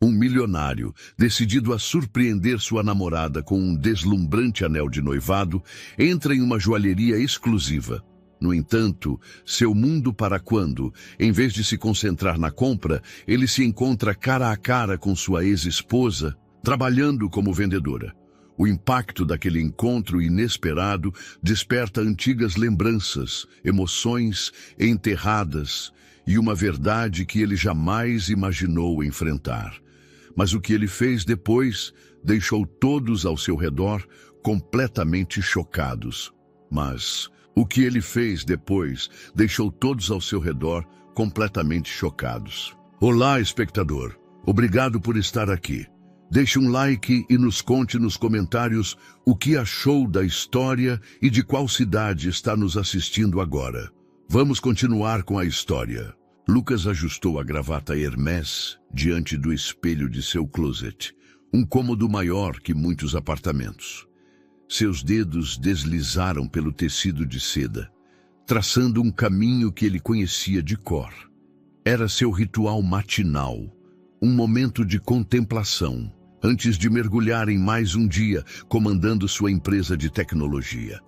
Um milionário, decidido a surpreender sua namorada com um deslumbrante anel de noivado, entra em uma joalheria exclusiva. No entanto, seu mundo para quando, em vez de se concentrar na compra, ele se encontra cara a cara com sua ex-esposa, trabalhando como vendedora. O impacto daquele encontro inesperado desperta antigas lembranças, emoções enterradas e uma verdade que ele jamais imaginou enfrentar. Mas o que ele fez depois deixou todos ao seu redor completamente chocados. Olá, espectador. Obrigado por estar aqui. Deixe um like e nos conte nos comentários o que achou da história e de qual cidade está nos assistindo agora. Vamos continuar com a história. Lucas ajustou a gravata Hermès diante do espelho de seu closet, um cômodo maior que muitos apartamentos. Seus dedos deslizaram pelo tecido de seda, traçando um caminho que ele conhecia de cor. Era seu ritual matinal, um momento de contemplação, antes de mergulhar em mais um dia comandando sua empresa de tecnologia.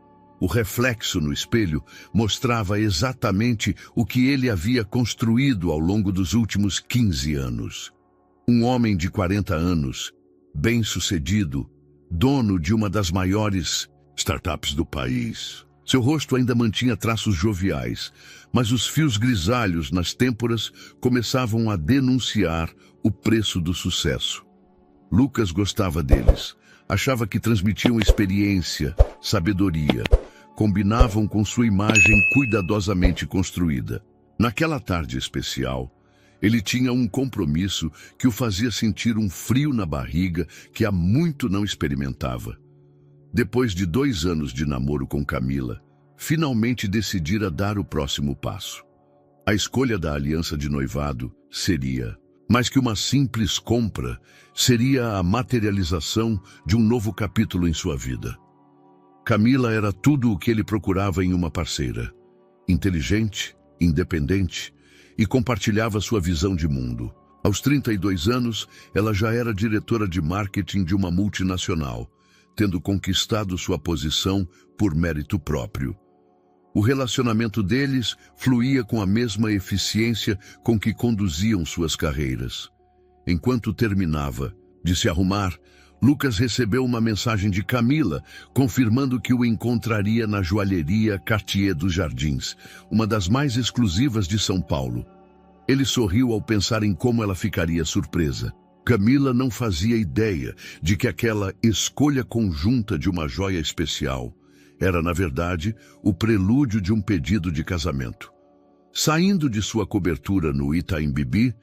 O reflexo no espelho mostrava exatamente o que ele havia construído ao longo dos últimos 15 anos. Um homem de 40 anos, bem-sucedido, dono de uma das maiores startups do país. Seu rosto ainda mantinha traços joviais, mas os fios grisalhos nas têmporas começavam a denunciar o preço do sucesso. Lucas gostava deles. Achava que transmitiam experiência, sabedoria, combinavam com sua imagem cuidadosamente construída. Naquela tarde especial, ele tinha um compromisso que o fazia sentir um frio na barriga que há muito não experimentava. Depois de 2 anos de namoro com Camila, finalmente decidira dar o próximo passo. A escolha da aliança de noivado seria, mais que uma simples compra, seria a materialização de um novo capítulo em sua vida. Camila era tudo o que ele procurava em uma parceira. Inteligente, independente e compartilhava sua visão de mundo. Aos 32 anos, ela já era diretora de marketing de uma multinacional, tendo conquistado sua posição por mérito próprio. O relacionamento deles fluía com a mesma eficiência com que conduziam suas carreiras. Enquanto terminava de se arrumar, Lucas recebeu uma mensagem de Camila, confirmando que o encontraria na joalheria Cartier dos Jardins, uma das mais exclusivas de São Paulo. Ele sorriu ao pensar em como ela ficaria surpresa. Camila não fazia ideia de que aquela escolha conjunta de uma joia especial era, na verdade, o prelúdio de um pedido de casamento. Saindo de sua cobertura no Itaim Bibi,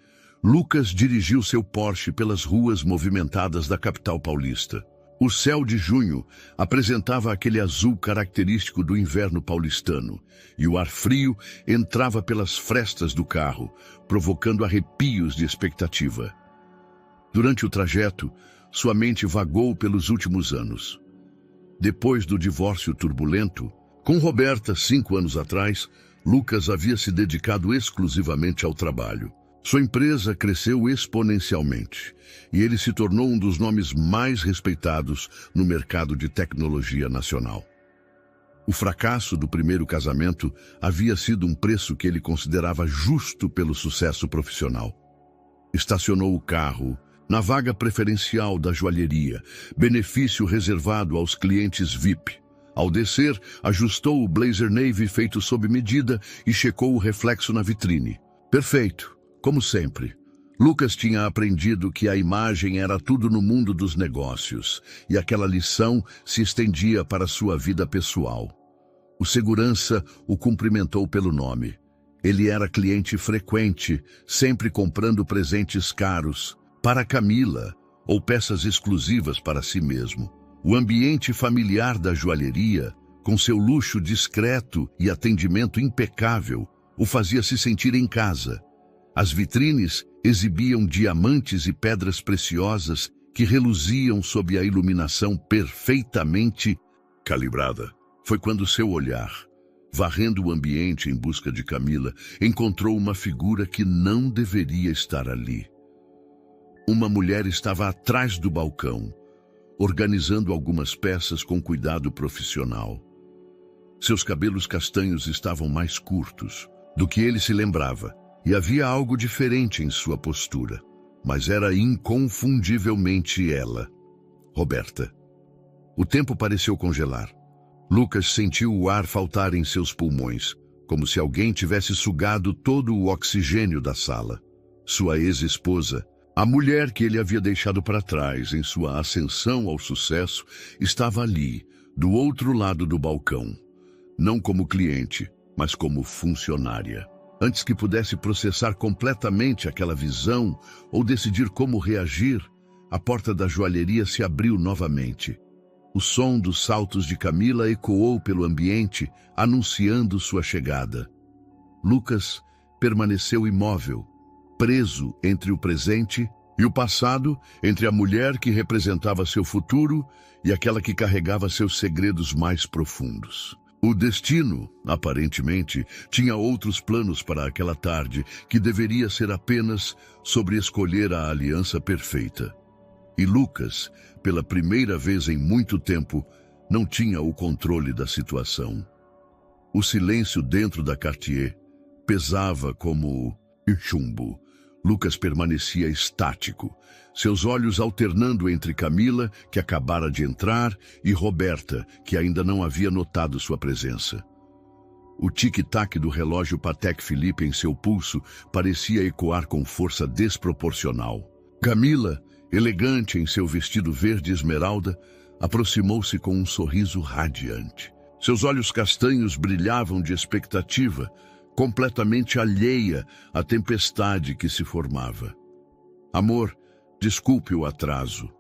Lucas dirigiu seu Porsche pelas ruas movimentadas da capital paulista. O céu de junho apresentava aquele azul característico do inverno paulistano, e o ar frio entrava pelas frestas do carro, provocando arrepios de expectativa. Durante o trajeto, sua mente vagou pelos últimos anos. Depois do divórcio turbulento, com Roberta 5 anos atrás, Lucas havia se dedicado exclusivamente ao trabalho. Sua empresa cresceu exponencialmente e ele se tornou um dos nomes mais respeitados no mercado de tecnologia nacional. O fracasso do primeiro casamento havia sido um preço que ele considerava justo pelo sucesso profissional. Estacionou o carro na vaga preferencial da joalheria, benefício reservado aos clientes VIP. Ao descer, ajustou o blazer navy feito sob medida e checou o reflexo na vitrine. Perfeito, como sempre. Lucas tinha aprendido que a imagem era tudo no mundo dos negócios, e aquela lição se estendia para sua vida pessoal. O segurança o cumprimentou pelo nome. Ele era cliente frequente, sempre comprando presentes caros para Camila ou peças exclusivas para si mesmo. O ambiente familiar da joalheria, com seu luxo discreto e atendimento impecável, o fazia se sentir em casa. As vitrines exibiam diamantes e pedras preciosas que reluziam sob a iluminação perfeitamente calibrada. Foi quando seu olhar, varrendo o ambiente em busca de Camila, encontrou uma figura que não deveria estar ali. Uma mulher estava atrás do balcão, organizando algumas peças com cuidado profissional. Seus cabelos castanhos estavam mais curtos do que ele se lembrava, e havia algo diferente em sua postura, mas era inconfundivelmente ela, Roberta. O tempo pareceu congelar. Lucas sentiu o ar faltar em seus pulmões, como se alguém tivesse sugado todo o oxigênio da sala. Sua ex-esposa, a mulher que ele havia deixado para trás em sua ascensão ao sucesso, estava ali, do outro lado do balcão. Não como cliente, mas como funcionária. Antes que pudesse processar completamente aquela visão ou decidir como reagir, a porta da joalheria se abriu novamente. O som dos saltos de Camila ecoou pelo ambiente, anunciando sua chegada. Lucas permaneceu imóvel, preso entre o presente e o passado, entre a mulher que representava seu futuro e aquela que carregava seus segredos mais profundos. O destino, aparentemente, tinha outros planos para aquela tarde, que deveria ser apenas sobre escolher a aliança perfeita. E Lucas, pela primeira vez em muito tempo, não tinha o controle da situação. O silêncio dentro da Cartier pesava como chumbo. Lucas permanecia estático, seus olhos alternando entre Camila, que acabara de entrar, e Roberta, que ainda não havia notado sua presença. O tic-tac do relógio Patek Philippe em seu pulso parecia ecoar com força desproporcional. Camila, elegante em seu vestido verde esmeralda, aproximou-se com um sorriso radiante. Seus olhos castanhos brilhavam de expectativa, completamente alheia à tempestade que se formava. Amor, desculpe o atraso.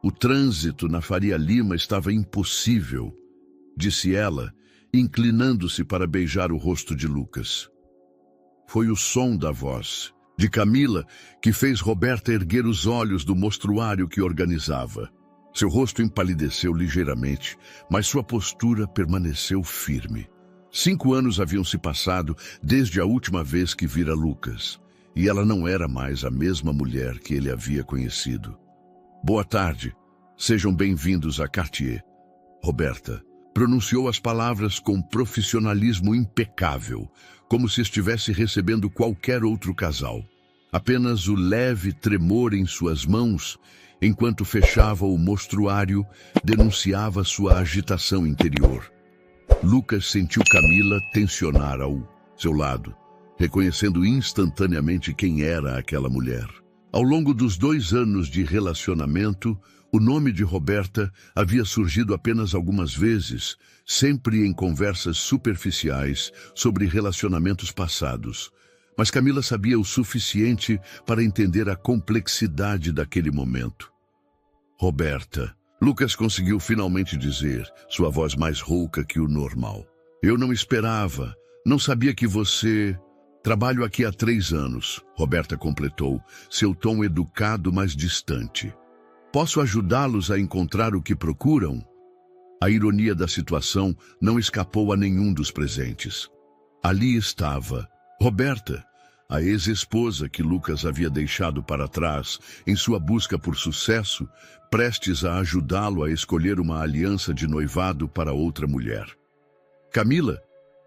O trânsito na Faria Lima estava impossível, disse ela, inclinando-se para beijar o rosto de Lucas. Foi o som da voz de Camila que fez Roberta erguer os olhos do mostruário que organizava. Seu rosto empalideceu ligeiramente, mas sua postura permaneceu firme. 5 anos haviam se passado desde a última vez que vira Lucas, e ela não era mais a mesma mulher que ele havia conhecido. Boa tarde, sejam bem-vindos a Cartier. Roberta pronunciou as palavras com profissionalismo impecável, como se estivesse recebendo qualquer outro casal. Apenas o leve tremor em suas mãos, enquanto fechava o mostruário, denunciava sua agitação interior. Lucas sentiu Camila tensionar ao seu lado, reconhecendo instantaneamente quem era aquela mulher. Ao longo dos 2 anos de relacionamento, o nome de Roberta havia surgido apenas algumas vezes, sempre em conversas superficiais sobre relacionamentos passados. Mas Camila sabia o suficiente para entender a complexidade daquele momento. Roberta. Lucas conseguiu finalmente dizer, sua voz mais rouca que o normal. Eu não esperava, não sabia que você... Trabalho aqui há 3 anos, Roberta completou, seu tom educado, mas distante. Posso ajudá-los a encontrar o que procuram? A ironia da situação não escapou a nenhum dos presentes. Ali estava Roberta, a ex-esposa que Lucas havia deixado para trás em sua busca por sucesso, prestes a ajudá-lo a escolher uma aliança de noivado para outra mulher. Camila,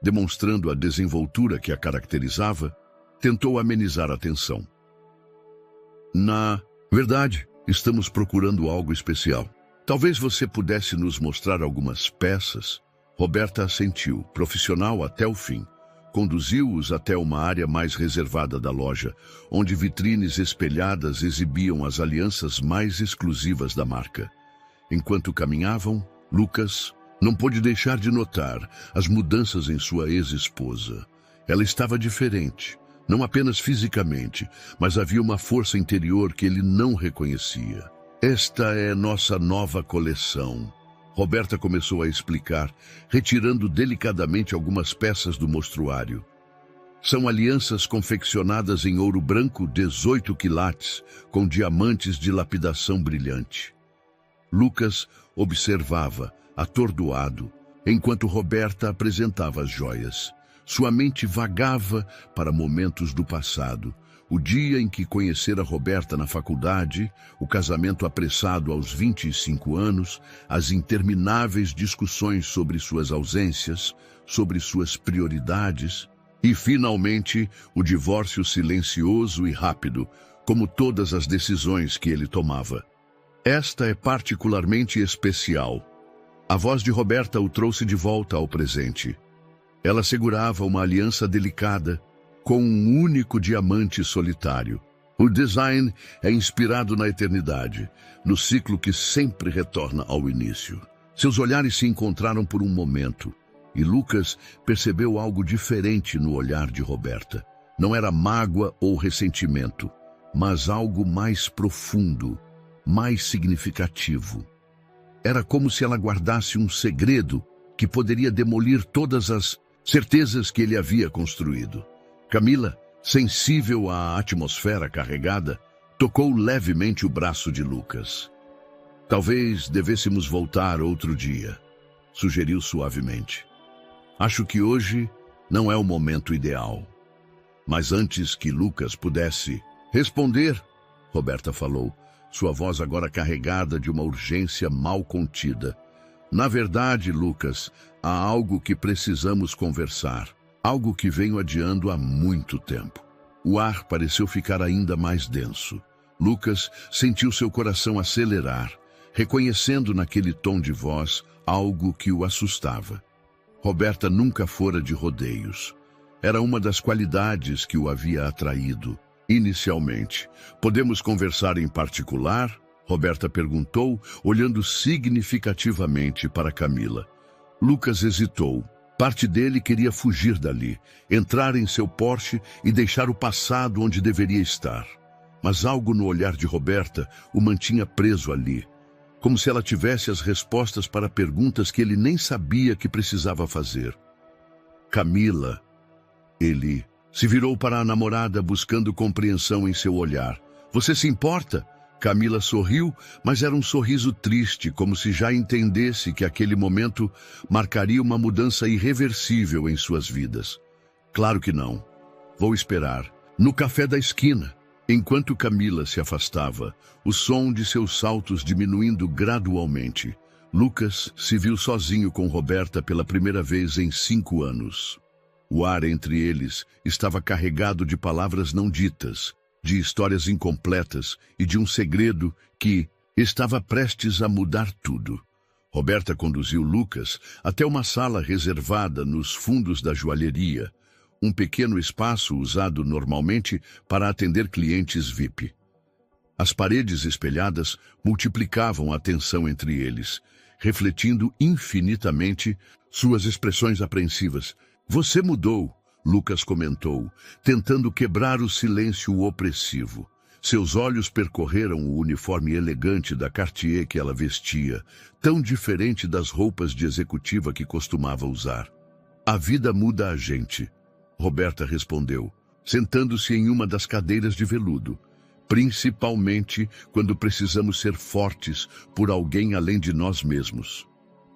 demonstrando a desenvoltura que a caracterizava, tentou amenizar a tensão. Na verdade, estamos procurando algo especial. Talvez você pudesse nos mostrar algumas peças? Roberta assentiu, profissional até o fim. Conduziu-os até uma área mais reservada da loja, onde vitrines espelhadas exibiam as alianças mais exclusivas da marca. Enquanto caminhavam, Lucas não pôde deixar de notar as mudanças em sua ex-esposa. Ela estava diferente, não apenas fisicamente, mas havia uma força interior que ele não reconhecia. Esta é nossa nova coleção. Roberta começou a explicar, retirando delicadamente algumas peças do mostruário. São alianças confeccionadas em ouro branco 18 quilates, com diamantes de lapidação brilhante. Lucas observava, atordoado, enquanto Roberta apresentava as joias. Sua mente vagava para momentos do passado, O dia em que conhecera Roberta na faculdade, o casamento apressado aos 25 anos, as intermináveis discussões sobre suas ausências, sobre suas prioridades e, finalmente, o divórcio silencioso e rápido, como todas as decisões que ele tomava. Esta é particularmente especial. A voz de Roberta o trouxe de volta ao presente. Ela segurava uma aliança delicada com um único diamante solitário. O design é inspirado na eternidade, no ciclo que sempre retorna ao início. Seus olhares se encontraram por um momento, e Lucas percebeu algo diferente no olhar de Roberta. Não era mágoa ou ressentimento, mas algo mais profundo, mais significativo. Era como se ela guardasse um segredo que poderia demolir todas as certezas que ele havia construído. Camila, sensível à atmosfera carregada, tocou levemente o braço de Lucas. Talvez devêssemos voltar outro dia, sugeriu suavemente. Acho que hoje não é o momento ideal. Mas antes que Lucas pudesse responder, Roberta falou, sua voz agora carregada de uma urgência mal contida. Na verdade, Lucas, há algo que precisamos conversar. Algo que venho adiando há muito tempo. O ar pareceu ficar ainda mais denso. Lucas sentiu seu coração acelerar, reconhecendo naquele tom de voz algo que o assustava. Roberta nunca fora de rodeios. Era uma das qualidades que o havia atraído. Inicialmente, podemos conversar em particular? Roberta perguntou, olhando significativamente para Camila. Lucas hesitou. Parte dele queria fugir dali, entrar em seu Porsche e deixar o passado onde deveria estar. Mas algo no olhar de Roberta o mantinha preso ali, como se ela tivesse as respostas para perguntas que ele nem sabia que precisava fazer. Camila, ele se virou para a namorada buscando compreensão em seu olhar. Você se importa? Camila sorriu, mas era um sorriso triste, como se já entendesse que aquele momento marcaria uma mudança irreversível em suas vidas. Claro que não. Vou esperar. No café da esquina. Enquanto Camila se afastava, o som de seus saltos diminuindo gradualmente, Lucas se viu sozinho com Roberta pela primeira vez em 5 anos. O ar entre eles estava carregado de palavras não ditas, de histórias incompletas e de um segredo que estava prestes a mudar tudo. Roberta conduziu Lucas até uma sala reservada nos fundos da joalheria, um pequeno espaço usado normalmente para atender clientes VIP. As paredes espelhadas multiplicavam a tensão entre eles, refletindo infinitamente suas expressões apreensivas. Você mudou, Lucas comentou, tentando quebrar o silêncio opressivo. Seus olhos percorreram o uniforme elegante da Cartier que ela vestia, tão diferente das roupas de executiva que costumava usar. A vida muda a gente, Roberta respondeu, sentando-se em uma das cadeiras de veludo, principalmente quando precisamos ser fortes por alguém além de nós mesmos.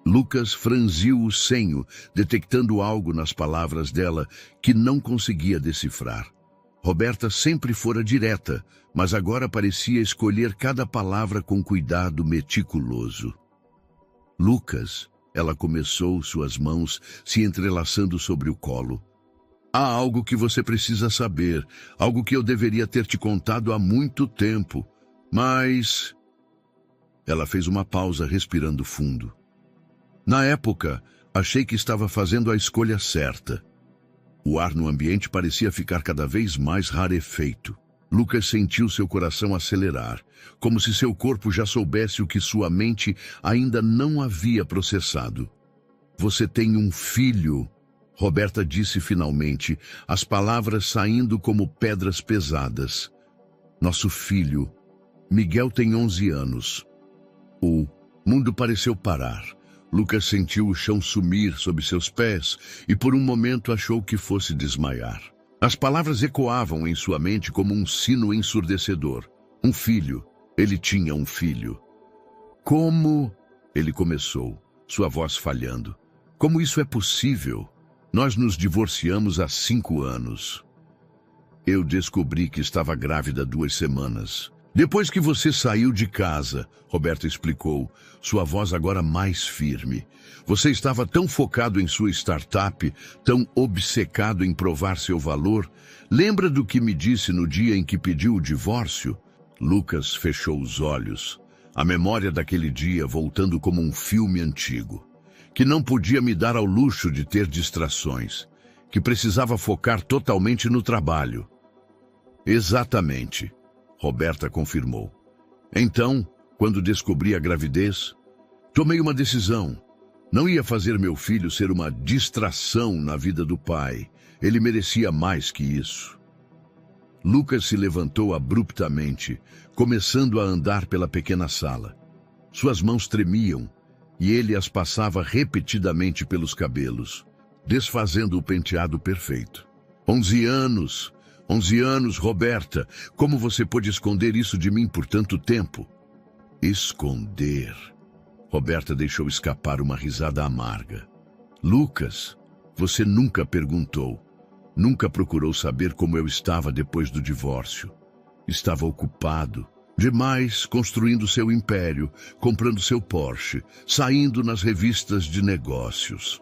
Lucas franziu o senho, detectando algo nas palavras dela que não conseguia decifrar. Roberta sempre fora direta, mas agora parecia escolher cada palavra com cuidado meticuloso. Lucas, ela começou, suas mãos se entrelaçando sobre o colo. Há algo que você precisa saber, algo que eu deveria ter te contado há muito tempo, mas... Ela fez uma pausa, respirando fundo. Na época, achei que estava fazendo a escolha certa. O ar no ambiente parecia ficar cada vez mais rarefeito. Lucas sentiu seu coração acelerar, como se seu corpo já soubesse o que sua mente ainda não havia processado. Você tem um filho, Roberta disse finalmente, as palavras saindo como pedras pesadas. Nosso filho. Miguel tem 11 anos. O mundo pareceu parar. Lucas sentiu o chão sumir sob seus pés e por um momento achou que fosse desmaiar. As palavras ecoavam em sua mente como um sino ensurdecedor. Um filho. Ele tinha um filho. Como? Ele começou, sua voz falhando. Como isso é possível? Nós nos divorciamos há 5 anos. Eu descobri que estava grávida 2 semanas. Depois que você saiu de casa, Roberta explicou, sua voz agora mais firme. Você estava tão focado em sua startup, tão obcecado em provar seu valor. Lembra do que me disse no dia em que pediu o divórcio? Lucas fechou os olhos. A memória daquele dia voltando como um filme antigo. Que não podia me dar ao luxo de ter distrações. Que precisava focar totalmente no trabalho. Exatamente, Roberta confirmou. Então, quando descobri a gravidez, tomei uma decisão. Não ia fazer meu filho ser uma distração na vida do pai. Ele merecia mais que isso. Lucas se levantou abruptamente, começando a andar pela pequena sala. Suas mãos tremiam e ele as passava repetidamente pelos cabelos, desfazendo o penteado perfeito. 11 anos, 11 anos, Roberta. Como você pôde esconder isso de mim por tanto tempo? Esconder. Roberta deixou escapar uma risada amarga. Lucas, você nunca perguntou. Nunca procurou saber como eu estava depois do divórcio. Estava ocupado demais construindo seu império, comprando seu Porsche, saindo nas revistas de negócios.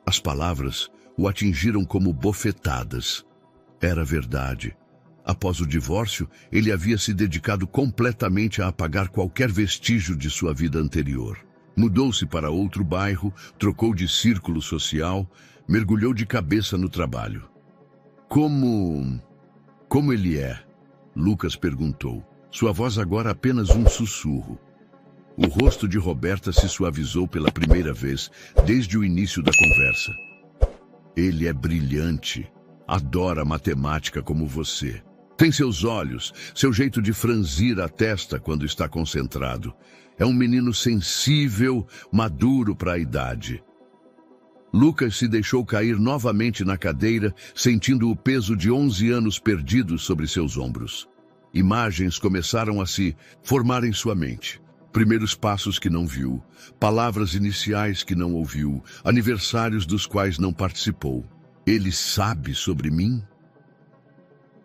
As palavras o atingiram como bofetadas. Era verdade. Após o divórcio, ele havia se dedicado completamente a apagar qualquer vestígio de sua vida anterior. Mudou-se para outro bairro, trocou de círculo social, mergulhou de cabeça no trabalho. Como ele é? Lucas perguntou. Sua voz agora apenas um sussurro. O rosto de Roberta se suavizou pela primeira vez desde o início da conversa. Ele é brilhante. Adora matemática como você. Tem seus olhos, seu jeito de franzir a testa quando está concentrado. É um menino sensível, maduro para a idade. Lucas se deixou cair novamente na cadeira, sentindo o peso de 11 anos perdidos sobre seus ombros. Imagens começaram a se formar em sua mente. Primeiros passos que não viu, palavras iniciais que não ouviu, aniversários dos quais não participou. Ele sabe sobre mim?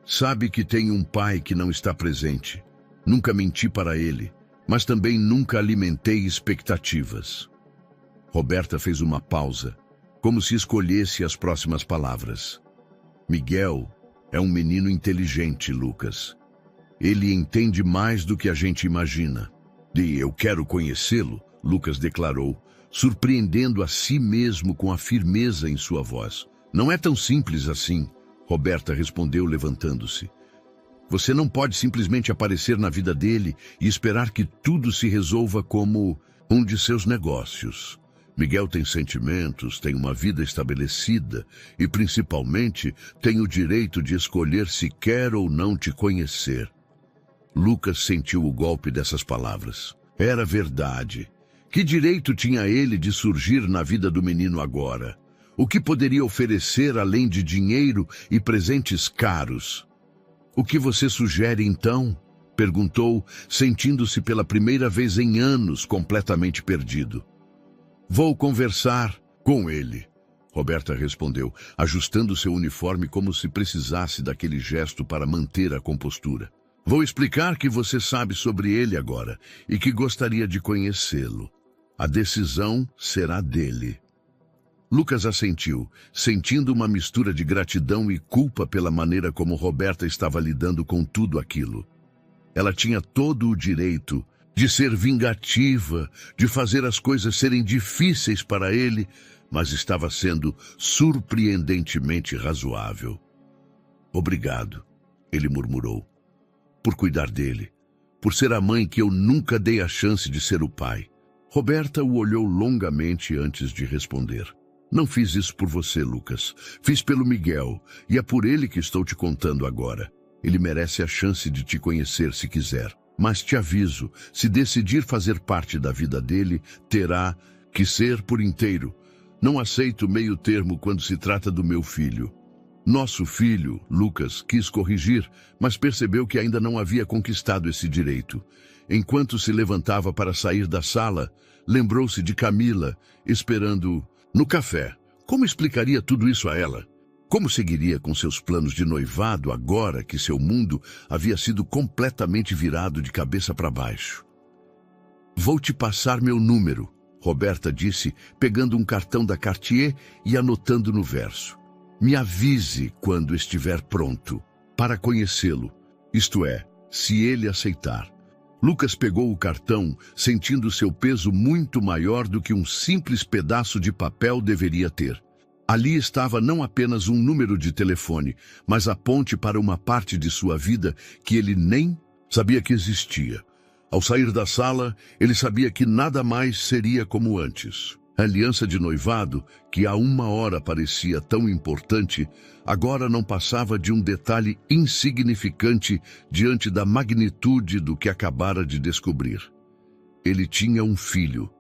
Sabe que tem um pai que não está presente. Nunca menti para ele, mas também nunca alimentei expectativas. Roberta fez uma pausa, como se escolhesse as próximas palavras. Miguel é um menino inteligente, Lucas. Ele entende mais do que a gente imagina. E eu quero conhecê-lo, Lucas declarou, surpreendendo a si mesmo com a firmeza em sua voz. Não é tão simples assim, Roberta respondeu levantando-se. Você não pode simplesmente aparecer na vida dele e esperar que tudo se resolva como um de seus negócios. Miguel tem sentimentos, tem uma vida estabelecida e, principalmente, tem o direito de escolher se quer ou não te conhecer. Lucas sentiu o golpe dessas palavras. Era verdade. Que direito tinha ele de surgir na vida do menino agora? O que poderia oferecer além de dinheiro e presentes caros? O que você sugere então? Perguntou, sentindo-se pela primeira vez em anos completamente perdido. Vou conversar com ele, Roberta respondeu, ajustando seu uniforme como se precisasse daquele gesto para manter a compostura. Vou explicar que você sabe sobre ele agora e que gostaria de conhecê-lo. A decisão será dele. Lucas assentiu, sentindo uma mistura de gratidão e culpa pela maneira como Roberta estava lidando com tudo aquilo. Ela tinha todo o direito de ser vingativa, de fazer as coisas serem difíceis para ele, mas estava sendo surpreendentemente razoável. Obrigado, ele murmurou, por cuidar dele, por ser a mãe que eu nunca dei a chance de ser o pai. Roberta o olhou longamente antes de responder. Não fiz isso por você, Lucas. Fiz pelo Miguel, e é por ele que estou te contando agora. Ele merece a chance de te conhecer se quiser. Mas te aviso, se decidir fazer parte da vida dele, terá que ser por inteiro. Não aceito meio termo quando se trata do meu filho. Nosso filho, Lucas, quis corrigir, mas percebeu que ainda não havia conquistado esse direito. Enquanto se levantava para sair da sala, lembrou-se de Camila, esperando no café. Como explicaria tudo isso a ela? Como seguiria com seus planos de noivado agora que seu mundo havia sido completamente virado de cabeça para baixo? Vou te passar meu número, Roberta disse, pegando um cartão da Cartier e anotando no verso. Me avise quando estiver pronto, para conhecê-lo, isto é, se ele aceitar. Lucas pegou o cartão, sentindo seu peso muito maior do que um simples pedaço de papel deveria ter. Ali estava não apenas um número de telefone, mas a ponte para uma parte de sua vida que ele nem sabia que existia. Ao sair da sala, ele sabia que nada mais seria como antes. A aliança de noivado, que há uma hora parecia tão importante, agora não passava de um detalhe insignificante diante da magnitude do que acabara de descobrir. Ele tinha um filho,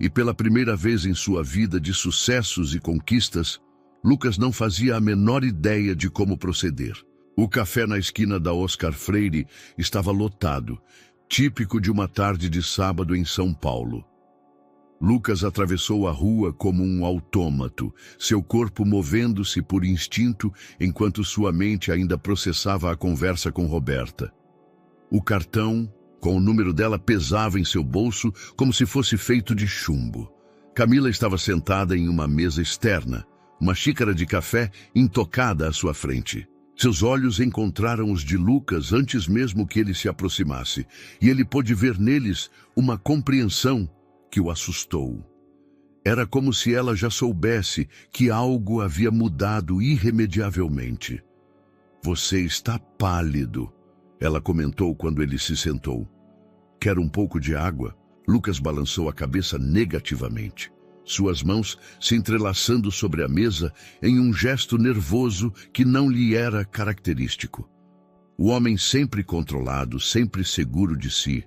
e pela primeira vez em sua vida de sucessos e conquistas, Lucas não fazia a menor ideia de como proceder. O café na esquina da Oscar Freire estava lotado, típico de uma tarde de sábado em São Paulo. Lucas atravessou a rua como um autômato, seu corpo movendo-se por instinto enquanto sua mente ainda processava a conversa com Roberta. O cartão, com o número dela, pesava em seu bolso como se fosse feito de chumbo. Camila estava sentada em uma mesa externa, uma xícara de café intocada à sua frente. Seus olhos encontraram os de Lucas antes mesmo que ele se aproximasse, e ele pôde ver neles uma compreensão que o assustou. Era como se ela já soubesse que algo havia mudado irremediavelmente. Você está pálido, ela comentou quando ele se sentou. Quer um pouco de água? Lucas balançou a cabeça negativamente. Suas mãos se entrelaçando sobre a mesa em um gesto nervoso que não lhe era característico. O homem sempre controlado, sempre seguro de si,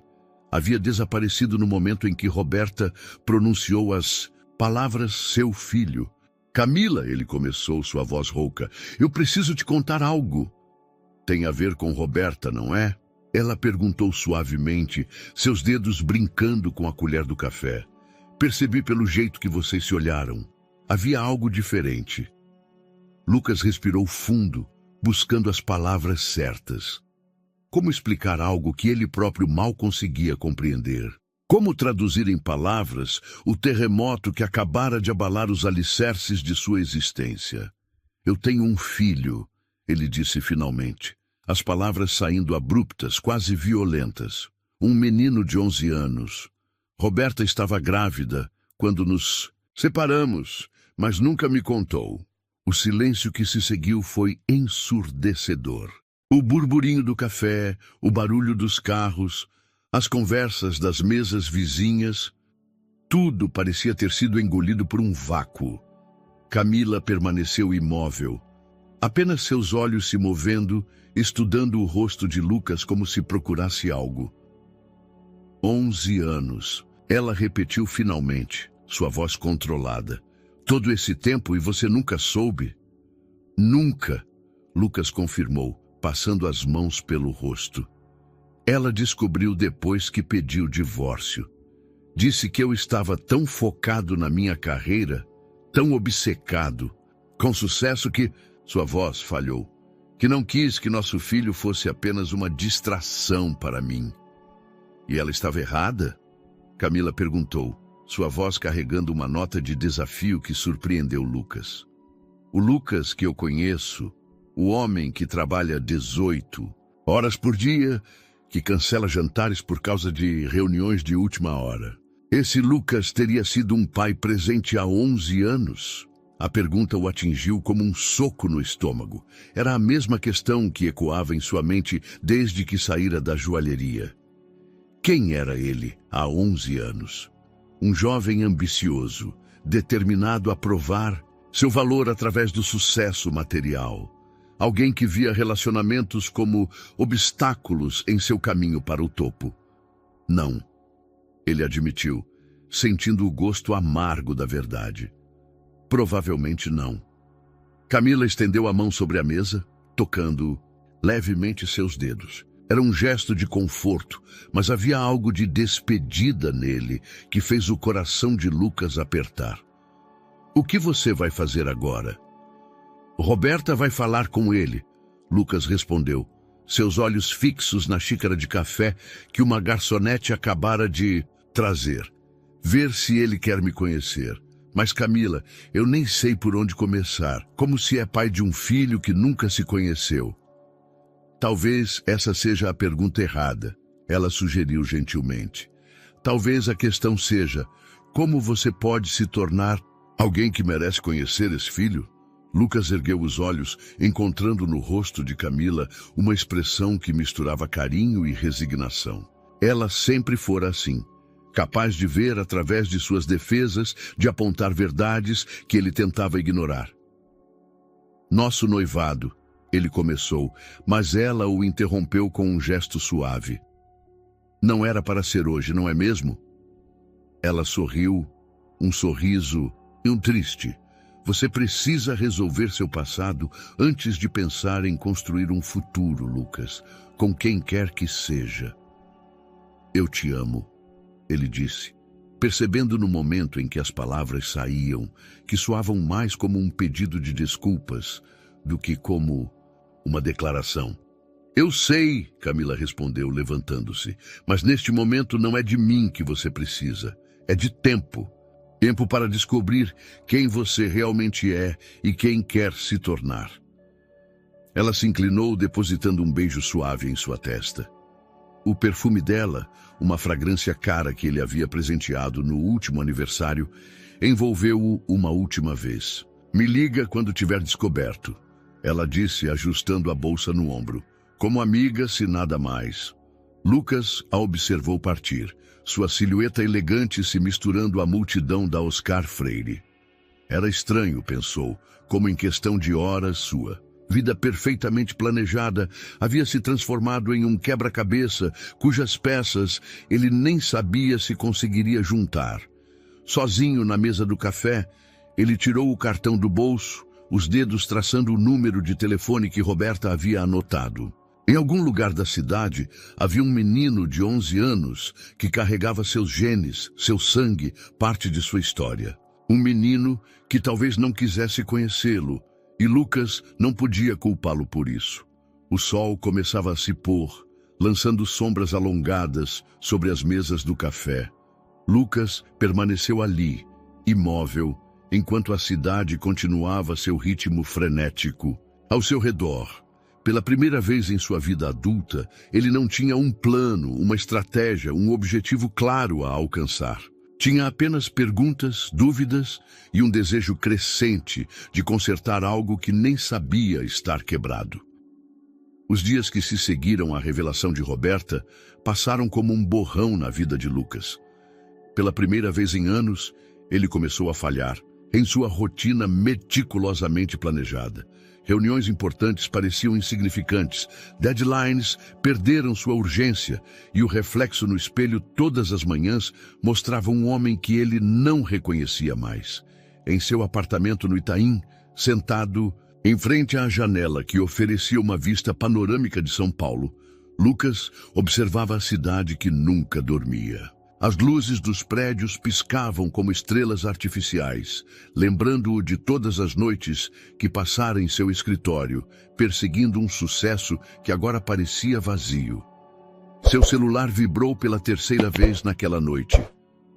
havia desaparecido no momento em que Roberta pronunciou as palavras seu filho. Camila, ele começou, sua voz rouca, eu preciso te contar algo. Tem a ver com Roberta, não é? Ela perguntou suavemente, seus dedos brincando com a colher do café. Percebi pelo jeito que vocês se olharam. Havia algo diferente. Lucas respirou fundo, buscando as palavras certas. Como explicar algo que ele próprio mal conseguia compreender? Como traduzir em palavras o terremoto que acabara de abalar os alicerces de sua existência? Eu tenho um filho, ele disse finalmente, as palavras saindo abruptas, quase violentas. Um menino de 11 anos. Roberta estava grávida quando nos separamos, mas nunca me contou. O silêncio que se seguiu foi ensurdecedor. O burburinho do café, o barulho dos carros, as conversas das mesas vizinhas, tudo parecia ter sido engolido por um vácuo. Camila permaneceu imóvel, apenas seus olhos se movendo, estudando o rosto de Lucas como se procurasse algo. 11 anos. Ela repetiu finalmente, sua voz controlada. Todo esse tempo e você nunca soube? Nunca, Lucas confirmou, passando as mãos pelo rosto. Ela descobriu depois que pediu divórcio. Disse que eu estava tão focado na minha carreira, tão obcecado, com sucesso que sua voz falhou, que não quis que nosso filho fosse apenas uma distração para mim. E ela estava errada? Camila perguntou, sua voz carregando uma nota de desafio que surpreendeu Lucas. O Lucas que eu conheço, o homem que trabalha 18 horas por dia, que cancela jantares por causa de reuniões de última hora. Esse Lucas teria sido um pai presente há 11 anos? A pergunta o atingiu como um soco no estômago. Era a mesma questão que ecoava em sua mente desde que saíra da joalheria. Quem era ele há 11 anos? Um jovem ambicioso, determinado a provar seu valor através do sucesso material. Alguém que via relacionamentos como obstáculos em seu caminho para o topo. Não, ele admitiu, sentindo o gosto amargo da verdade. Provavelmente não. Camila estendeu a mão sobre a mesa, tocando levemente seus dedos. Era um gesto de conforto, mas havia algo de despedida nele que fez o coração de Lucas apertar. O que você vai fazer agora? Roberta vai falar com ele, Lucas respondeu, seus olhos fixos na xícara de café que uma garçonete acabara de trazer. Ver se ele quer me conhecer. Mas, Camila, eu nem sei por onde começar, como se é pai de um filho que nunca se conheceu. Talvez essa seja a pergunta errada, ela sugeriu gentilmente. Talvez a questão seja, como você pode se tornar alguém que merece conhecer esse filho? Lucas ergueu os olhos, encontrando no rosto de Camila uma expressão que misturava carinho e resignação. Ela sempre fora assim, capaz de ver através de suas defesas, de apontar verdades que ele tentava ignorar. Nosso noivado, ele começou, mas ela o interrompeu com um gesto suave. Não era para ser hoje, não é mesmo? Ela sorriu, um sorriso e um triste. Você precisa resolver seu passado antes de pensar em construir um futuro, Lucas, com quem quer que seja. Eu te amo, ele disse, percebendo no momento em que as palavras saíam, que soavam mais como um pedido de desculpas do que como uma declaração. Eu sei, Camila respondeu, levantando-se, mas neste momento não é de mim que você precisa, é de tempo. Tempo para descobrir quem você realmente é e quem quer se tornar. Ela se inclinou, depositando um beijo suave em sua testa. O perfume dela, uma fragrância cara que ele havia presenteado no último aniversário, envolveu-o uma última vez. Me liga quando tiver descoberto, ela disse, ajustando a bolsa no ombro. Como amiga, se nada mais. Lucas a observou partir, sua silhueta elegante se misturando à multidão da Oscar Freire. Era estranho, pensou, como em questão de horas sua vida perfeitamente planejada havia se transformado em um quebra-cabeça cujas peças ele nem sabia se conseguiria juntar. Sozinho na mesa do café, ele tirou o cartão do bolso, os dedos traçando o número de telefone que Roberta havia anotado. Em algum lugar da cidade, havia um menino de 11 anos que carregava seus genes, seu sangue, parte de sua história. Um menino que talvez não quisesse conhecê-lo, e Lucas não podia culpá-lo por isso. O sol começava a se pôr, lançando sombras alongadas sobre as mesas do café. Lucas permaneceu ali, imóvel, enquanto a cidade continuava seu ritmo frenético. Ao seu redor, pela primeira vez em sua vida adulta, ele não tinha um plano, uma estratégia, um objetivo claro a alcançar. Tinha apenas perguntas, dúvidas e um desejo crescente de consertar algo que nem sabia estar quebrado. Os dias que se seguiram à revelação de Roberta passaram como um borrão na vida de Lucas. Pela primeira vez em anos, ele começou a falhar em sua rotina meticulosamente planejada. Reuniões importantes pareciam insignificantes, deadlines perderam sua urgência e o reflexo no espelho todas as manhãs mostrava um homem que ele não reconhecia mais. Em seu apartamento no Itaim, sentado em frente à janela que oferecia uma vista panorâmica de São Paulo, Lucas observava a cidade que nunca dormia. As luzes dos prédios piscavam como estrelas artificiais, lembrando-o de todas as noites que passara em seu escritório, perseguindo um sucesso que agora parecia vazio. Seu celular vibrou pela terceira vez naquela noite.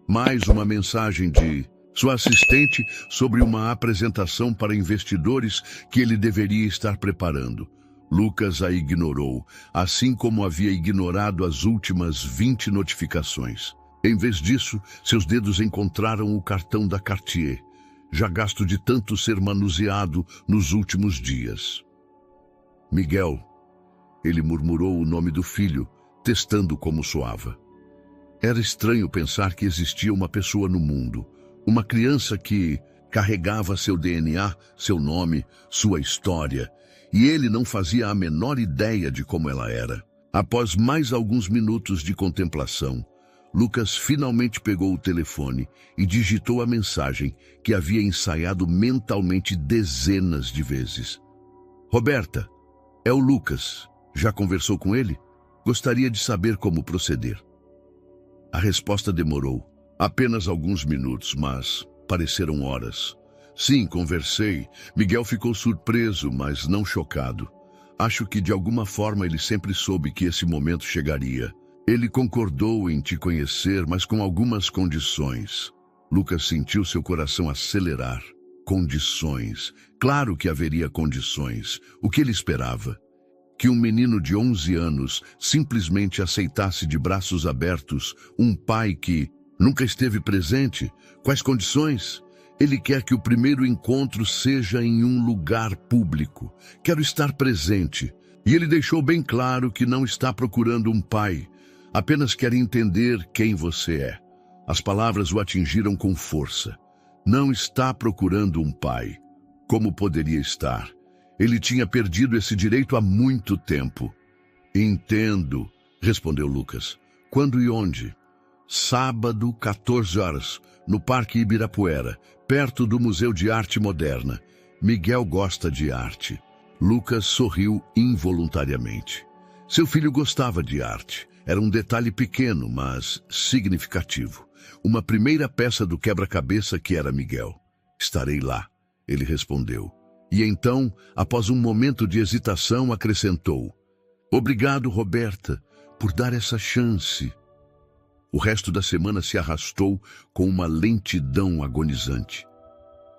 Mais uma mensagem de sua assistente sobre uma apresentação para investidores que ele deveria estar preparando. Lucas a ignorou, assim como havia ignorado as últimas 20 notificações. Em vez disso, seus dedos encontraram o cartão da Cartier, já gasto de tanto ser manuseado nos últimos dias. Miguel, ele murmurou o nome do filho, testando como soava. Era estranho pensar que existia uma pessoa no mundo, uma criança que carregava seu DNA, seu nome, sua história, e ele não fazia a menor ideia de como ela era. Após mais alguns minutos de contemplação, Lucas finalmente pegou o telefone e digitou a mensagem que havia ensaiado mentalmente dezenas de vezes. Roberta, é o Lucas. Já conversou com ele? Gostaria de saber como proceder. A resposta demorou. Apenas alguns minutos, mas pareceram horas. Sim, conversei. Miguel ficou surpreso, mas não chocado. Acho que de alguma forma ele sempre soube que esse momento chegaria. Ele concordou em te conhecer, mas com algumas condições. Lucas sentiu seu coração acelerar. Condições. Claro que haveria condições. O que ele esperava? Que um menino de 11 anos simplesmente aceitasse de braços abertos um pai que nunca esteve presente? Quais condições? Ele quer que o primeiro encontro seja em um lugar público. Quero estar presente. E ele deixou bem claro que não está procurando um pai. Apenas quer entender quem você é. As palavras o atingiram com força. Não está procurando um pai. Como poderia estar? Ele tinha perdido esse direito há muito tempo. Entendo, respondeu Lucas. Quando e onde? Sábado, 14 horas, no Parque Ibirapuera, perto do Museu de Arte Moderna. Miguel gosta de arte. Lucas sorriu involuntariamente. Seu filho gostava de arte. Era um detalhe pequeno, mas significativo. Uma primeira peça do quebra-cabeça que era Miguel. Estarei lá, ele respondeu. E então, após um momento de hesitação, acrescentou: Obrigado, Roberta, por dar essa chance. O resto da semana se arrastou com uma lentidão agonizante.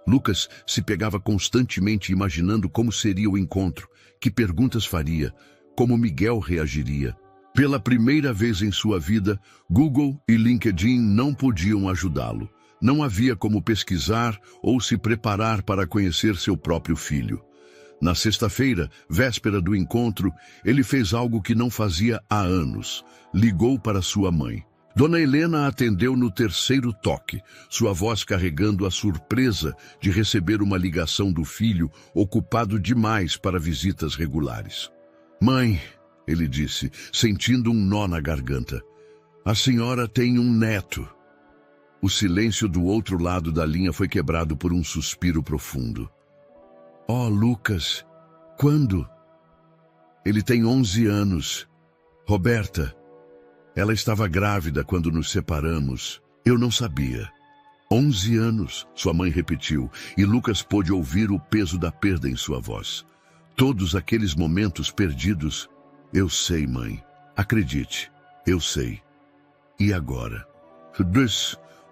Lucas se pegava constantemente imaginando como seria o encontro, que perguntas faria, como Miguel reagiria. Pela primeira vez em sua vida, Google e LinkedIn não podiam ajudá-lo. Não havia como pesquisar ou se preparar para conhecer seu próprio filho. Na sexta-feira, véspera do encontro, ele fez algo que não fazia há anos. Ligou para sua mãe. Dona Helena atendeu no terceiro toque, sua voz carregando a surpresa de receber uma ligação do filho ocupado demais para visitas regulares. Mãe, ele disse, sentindo um nó na garganta. A senhora tem um neto. O silêncio do outro lado da linha foi quebrado por um suspiro profundo. Oh, Lucas, quando? Ele tem 11 anos. Roberta, ela estava grávida quando nos separamos. Eu não sabia. 11 anos, sua mãe repetiu, e Lucas pôde ouvir o peso da perda em sua voz. Todos aqueles momentos perdidos. Eu sei, mãe. Acredite, eu sei. E agora?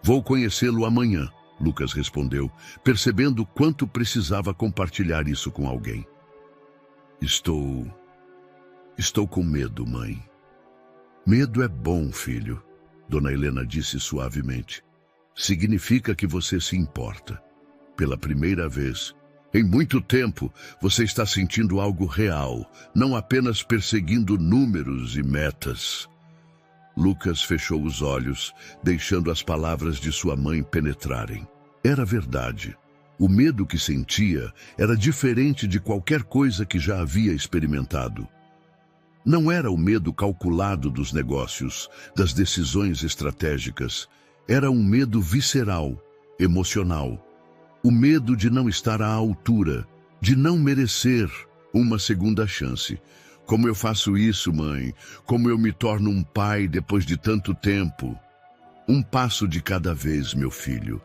Vou conhecê-lo amanhã, Lucas respondeu, percebendo quanto precisava compartilhar isso com alguém. Estou com medo, mãe. Medo é bom, filho, Dona Helena disse suavemente. Significa que você se importa. Pela primeira vez, em muito tempo, você está sentindo algo real, não apenas perseguindo números e metas. Lucas fechou os olhos, deixando as palavras de sua mãe penetrarem. Era verdade. O medo que sentia era diferente de qualquer coisa que já havia experimentado. Não era o medo calculado dos negócios, das decisões estratégicas. Era um medo visceral, emocional. O medo de não estar à altura, de não merecer uma segunda chance. Como eu faço isso, mãe? Como eu me torno um pai depois de tanto tempo? Um passo de cada vez, meu filho.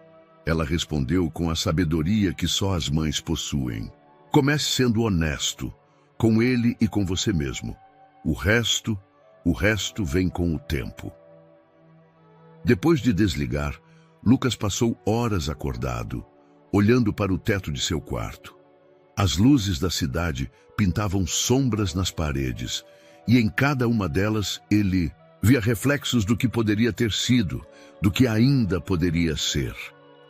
Ela respondeu com a sabedoria que só as mães possuem. Comece sendo honesto, com ele e com você mesmo. O resto vem com o tempo. Depois de desligar, Lucas passou horas acordado, olhando para o teto de seu quarto. As luzes da cidade pintavam sombras nas paredes, e em cada uma delas ele via reflexos do que poderia ter sido, do que ainda poderia ser.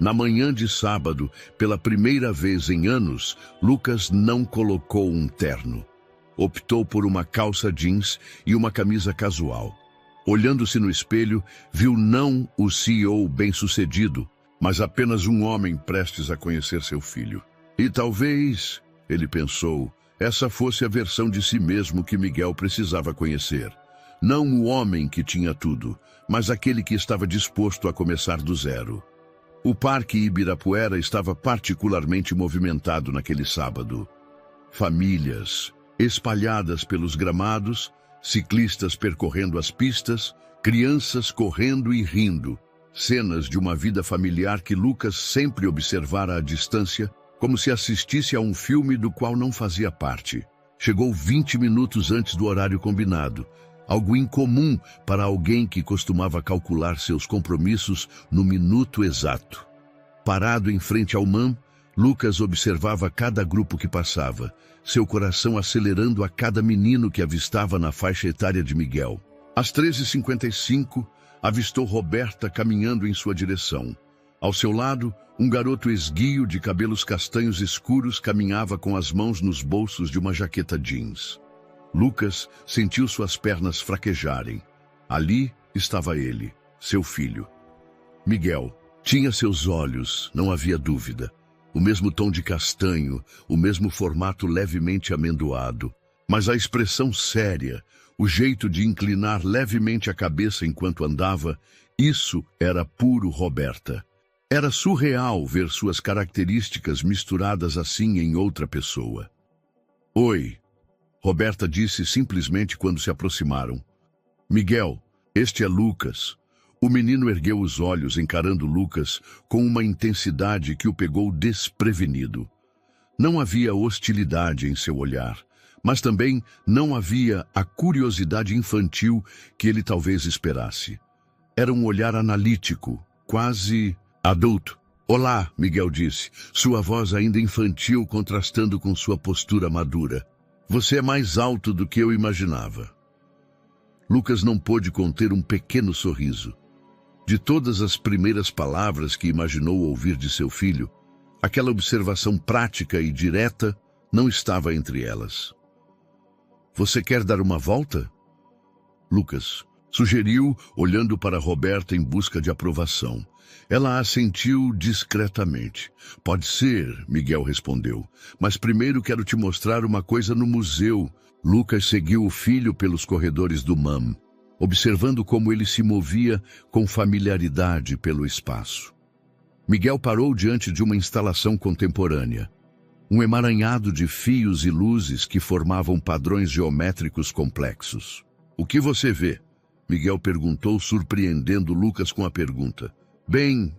Na manhã de sábado, pela primeira vez em anos, Lucas não colocou um terno. Optou por uma calça jeans e uma camisa casual. Olhando-se no espelho, viu não o CEO bem-sucedido, mas apenas um homem prestes a conhecer seu filho. E talvez, ele pensou, essa fosse a versão de si mesmo que Miguel precisava conhecer. Não o homem que tinha tudo, mas aquele que estava disposto a começar do zero. O Parque Ibirapuera estava particularmente movimentado naquele sábado. Famílias espalhadas pelos gramados, ciclistas percorrendo as pistas, crianças correndo e rindo. cenas de uma vida familiar que Lucas sempre observara à distância, como se assistisse a um filme do qual não fazia parte. Chegou 20 minutos antes do horário combinado, algo incomum para alguém que costumava calcular seus compromissos no minuto exato. Parado em frente ao MAM, Lucas observava cada grupo que passava, seu coração acelerando a cada menino que avistava na faixa etária de Miguel. Às 13h55, avistou Roberta caminhando em sua direção. Ao seu lado, um garoto esguio de cabelos castanhos escuros caminhava com as mãos nos bolsos de uma jaqueta jeans. Lucas sentiu suas pernas fraquejarem. Ali estava ele, seu filho. Miguel tinha seus olhos, não havia dúvida. O mesmo tom de castanho, o mesmo formato levemente amendoado. Mas a expressão séria, o jeito de inclinar levemente a cabeça enquanto andava, isso era puro Roberta. Era surreal ver suas características misturadas assim em outra pessoa. Oi, Roberta disse simplesmente quando se aproximaram. Miguel, este é Lucas. O menino ergueu os olhos encarando Lucas com uma intensidade que o pegou desprevenido. Não havia hostilidade em seu olhar, mas também não havia a curiosidade infantil que ele talvez esperasse. Era um olhar analítico, quase adulto. Olá, Miguel disse, sua voz ainda infantil contrastando com sua postura madura. Você é mais alto do que eu imaginava. Lucas não pôde conter um pequeno sorriso. De todas as primeiras palavras que imaginou ouvir de seu filho, aquela observação prática e direta não estava entre elas. Você quer dar uma volta? Lucas sugeriu, olhando para Roberta em busca de aprovação. Ela assentiu discretamente. Pode ser, Miguel respondeu, mas primeiro quero te mostrar uma coisa no museu. Lucas seguiu o filho pelos corredores do MAM, observando como ele se movia com familiaridade pelo espaço. Miguel parou diante de uma instalação contemporânea. Um emaranhado de fios e luzes que formavam padrões geométricos complexos. O que você vê? Miguel perguntou, surpreendendo Lucas com a pergunta. Bem,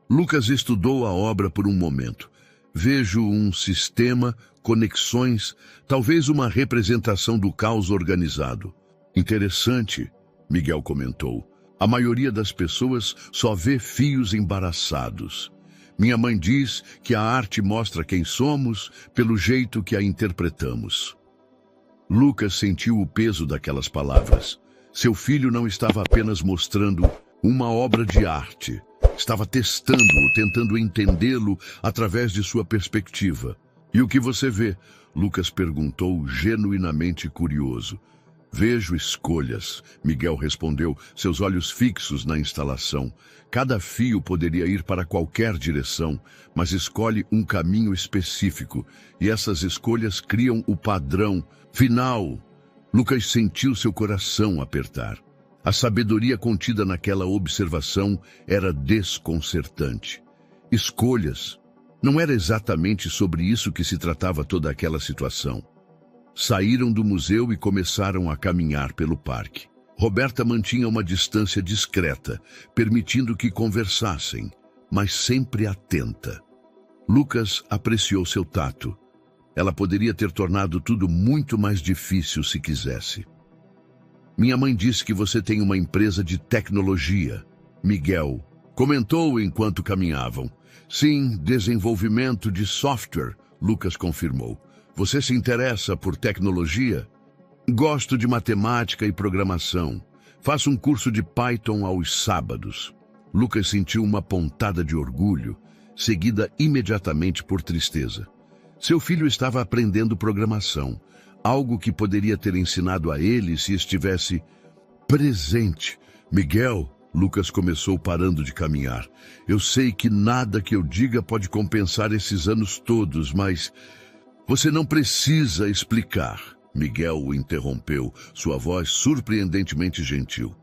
Lucas estudou a obra por um momento. Vejo um sistema, conexões, talvez uma representação do caos organizado. Interessante, Miguel comentou. A maioria das pessoas só vê fios embaraçados. Minha mãe diz que a arte mostra quem somos pelo jeito que a interpretamos. Lucas sentiu o peso daquelas palavras. Seu filho não estava apenas mostrando uma obra de arte. Estava testando-o, tentando entendê-lo através de sua perspectiva. E o que você vê? Lucas perguntou, genuinamente curioso. Vejo escolhas, Miguel respondeu, seus olhos fixos na instalação. Cada fio poderia ir para qualquer direção, mas escolhe um caminho específico, e essas escolhas criam o padrão final. Lucas sentiu seu coração apertar. A sabedoria contida naquela observação era desconcertante. Escolhas. Não era exatamente sobre isso que se tratava toda aquela situação. Saíram do museu e começaram a caminhar pelo parque. Roberta mantinha uma distância discreta, permitindo que conversassem, mas sempre atenta. Lucas apreciou seu tato. Ela poderia ter tornado tudo muito mais difícil se quisesse. Minha mãe disse que você tem uma empresa de tecnologia, Miguel comentou enquanto caminhavam. Sim, desenvolvimento de software, Lucas confirmou. Você se interessa por tecnologia? Gosto de matemática e programação. Faço um curso de Python aos sábados. Lucas sentiu uma pontada de orgulho, seguida imediatamente por tristeza. Seu filho estava aprendendo programação, algo que poderia ter ensinado a ele se estivesse presente. Miguel, Lucas começou parando de caminhar. Eu sei que nada que eu diga pode compensar esses anos todos, mas você não precisa explicar. Miguel o interrompeu, sua voz surpreendentemente gentil.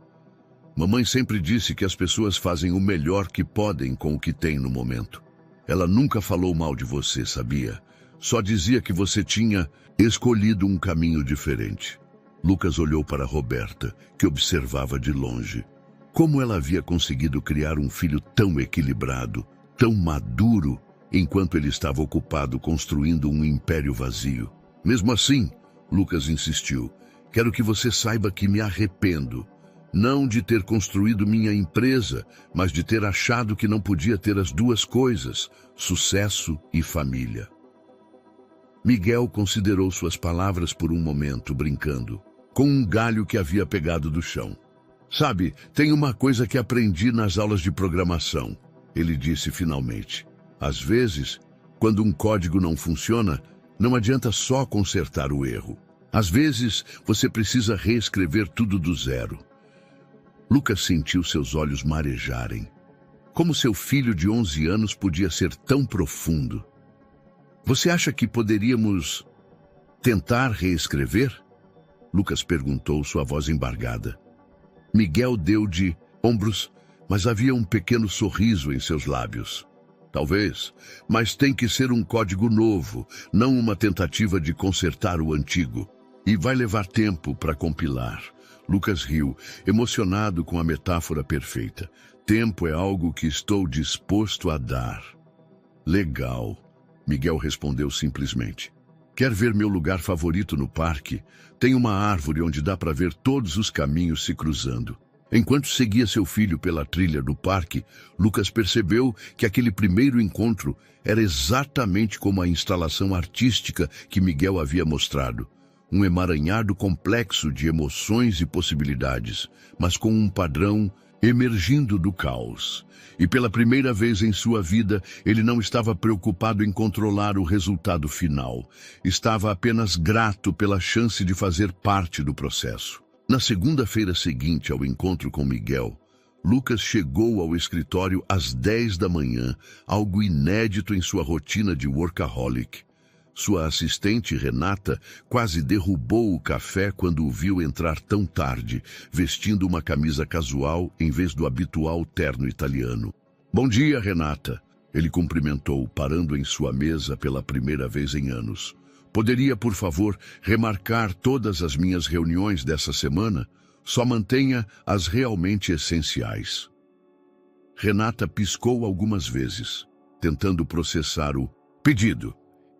Mamãe sempre disse que as pessoas fazem o melhor que podem com o que têm no momento. Ela nunca falou mal de você, sabia? Só dizia que você tinha escolhido um caminho diferente. Lucas olhou para Roberta, que observava de longe. Como ela havia conseguido criar um filho tão equilibrado, tão maduro, enquanto ele estava ocupado construindo um império vazio? Mesmo assim, Lucas insistiu, quero que você saiba que me arrependo. Não de ter construído minha empresa, mas de ter achado que não podia ter as duas coisas, sucesso e família. Miguel considerou suas palavras por um momento, brincando, com um galho que havia pegado do chão. Sabe, tem uma coisa que aprendi nas aulas de programação, ele disse finalmente. Às vezes, quando um código não funciona, não adianta só consertar o erro. Às vezes, você precisa reescrever tudo do zero. Lucas sentiu seus olhos marejarem. Como seu filho de 11 anos podia ser tão profundo? Você acha que poderíamos tentar reescrever? Lucas perguntou, sua voz embargada. Miguel deu de ombros, mas havia um pequeno sorriso em seus lábios. Talvez, mas tem que ser um código novo, não uma tentativa de consertar o antigo. E vai levar tempo para compilar. Lucas riu, emocionado com a metáfora perfeita. Tempo é algo que estou disposto a dar. Legal, Miguel respondeu simplesmente. Quer ver meu lugar favorito no parque? Tem uma árvore onde dá para ver todos os caminhos se cruzando. Enquanto seguia seu filho pela trilha do parque, Lucas percebeu que aquele primeiro encontro era exatamente como a instalação artística que Miguel havia mostrado. Um emaranhado complexo de emoções e possibilidades, mas com um padrão emergindo do caos. E pela primeira vez em sua vida, ele não estava preocupado em controlar o resultado final. Estava apenas grato pela chance de fazer parte do processo. Na segunda-feira seguinte ao encontro com Miguel, Lucas chegou ao escritório às 10 da manhã, algo inédito em sua rotina de workaholic. Sua assistente, Renata, quase derrubou o café quando o viu entrar tão tarde, vestindo uma camisa casual em vez do habitual terno italiano. Bom dia, Renata, ele cumprimentou, parando em sua mesa pela primeira vez em anos. Poderia, por favor, remarcar todas as minhas reuniões dessa semana? Só mantenha as realmente essenciais. Renata piscou algumas vezes, tentando processar o pedido.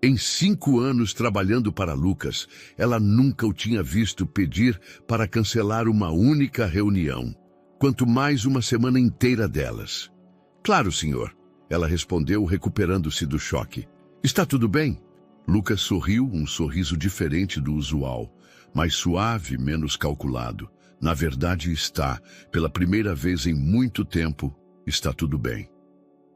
Em 5 anos trabalhando para Lucas, ela nunca o tinha visto pedir para cancelar uma única reunião, quanto mais uma semana inteira delas. Claro, senhor, ela respondeu, recuperando-se do choque. Está tudo bem? Lucas sorriu, um sorriso diferente do usual, mais suave, menos calculado. Na verdade está, pela primeira vez em muito tempo, está tudo bem.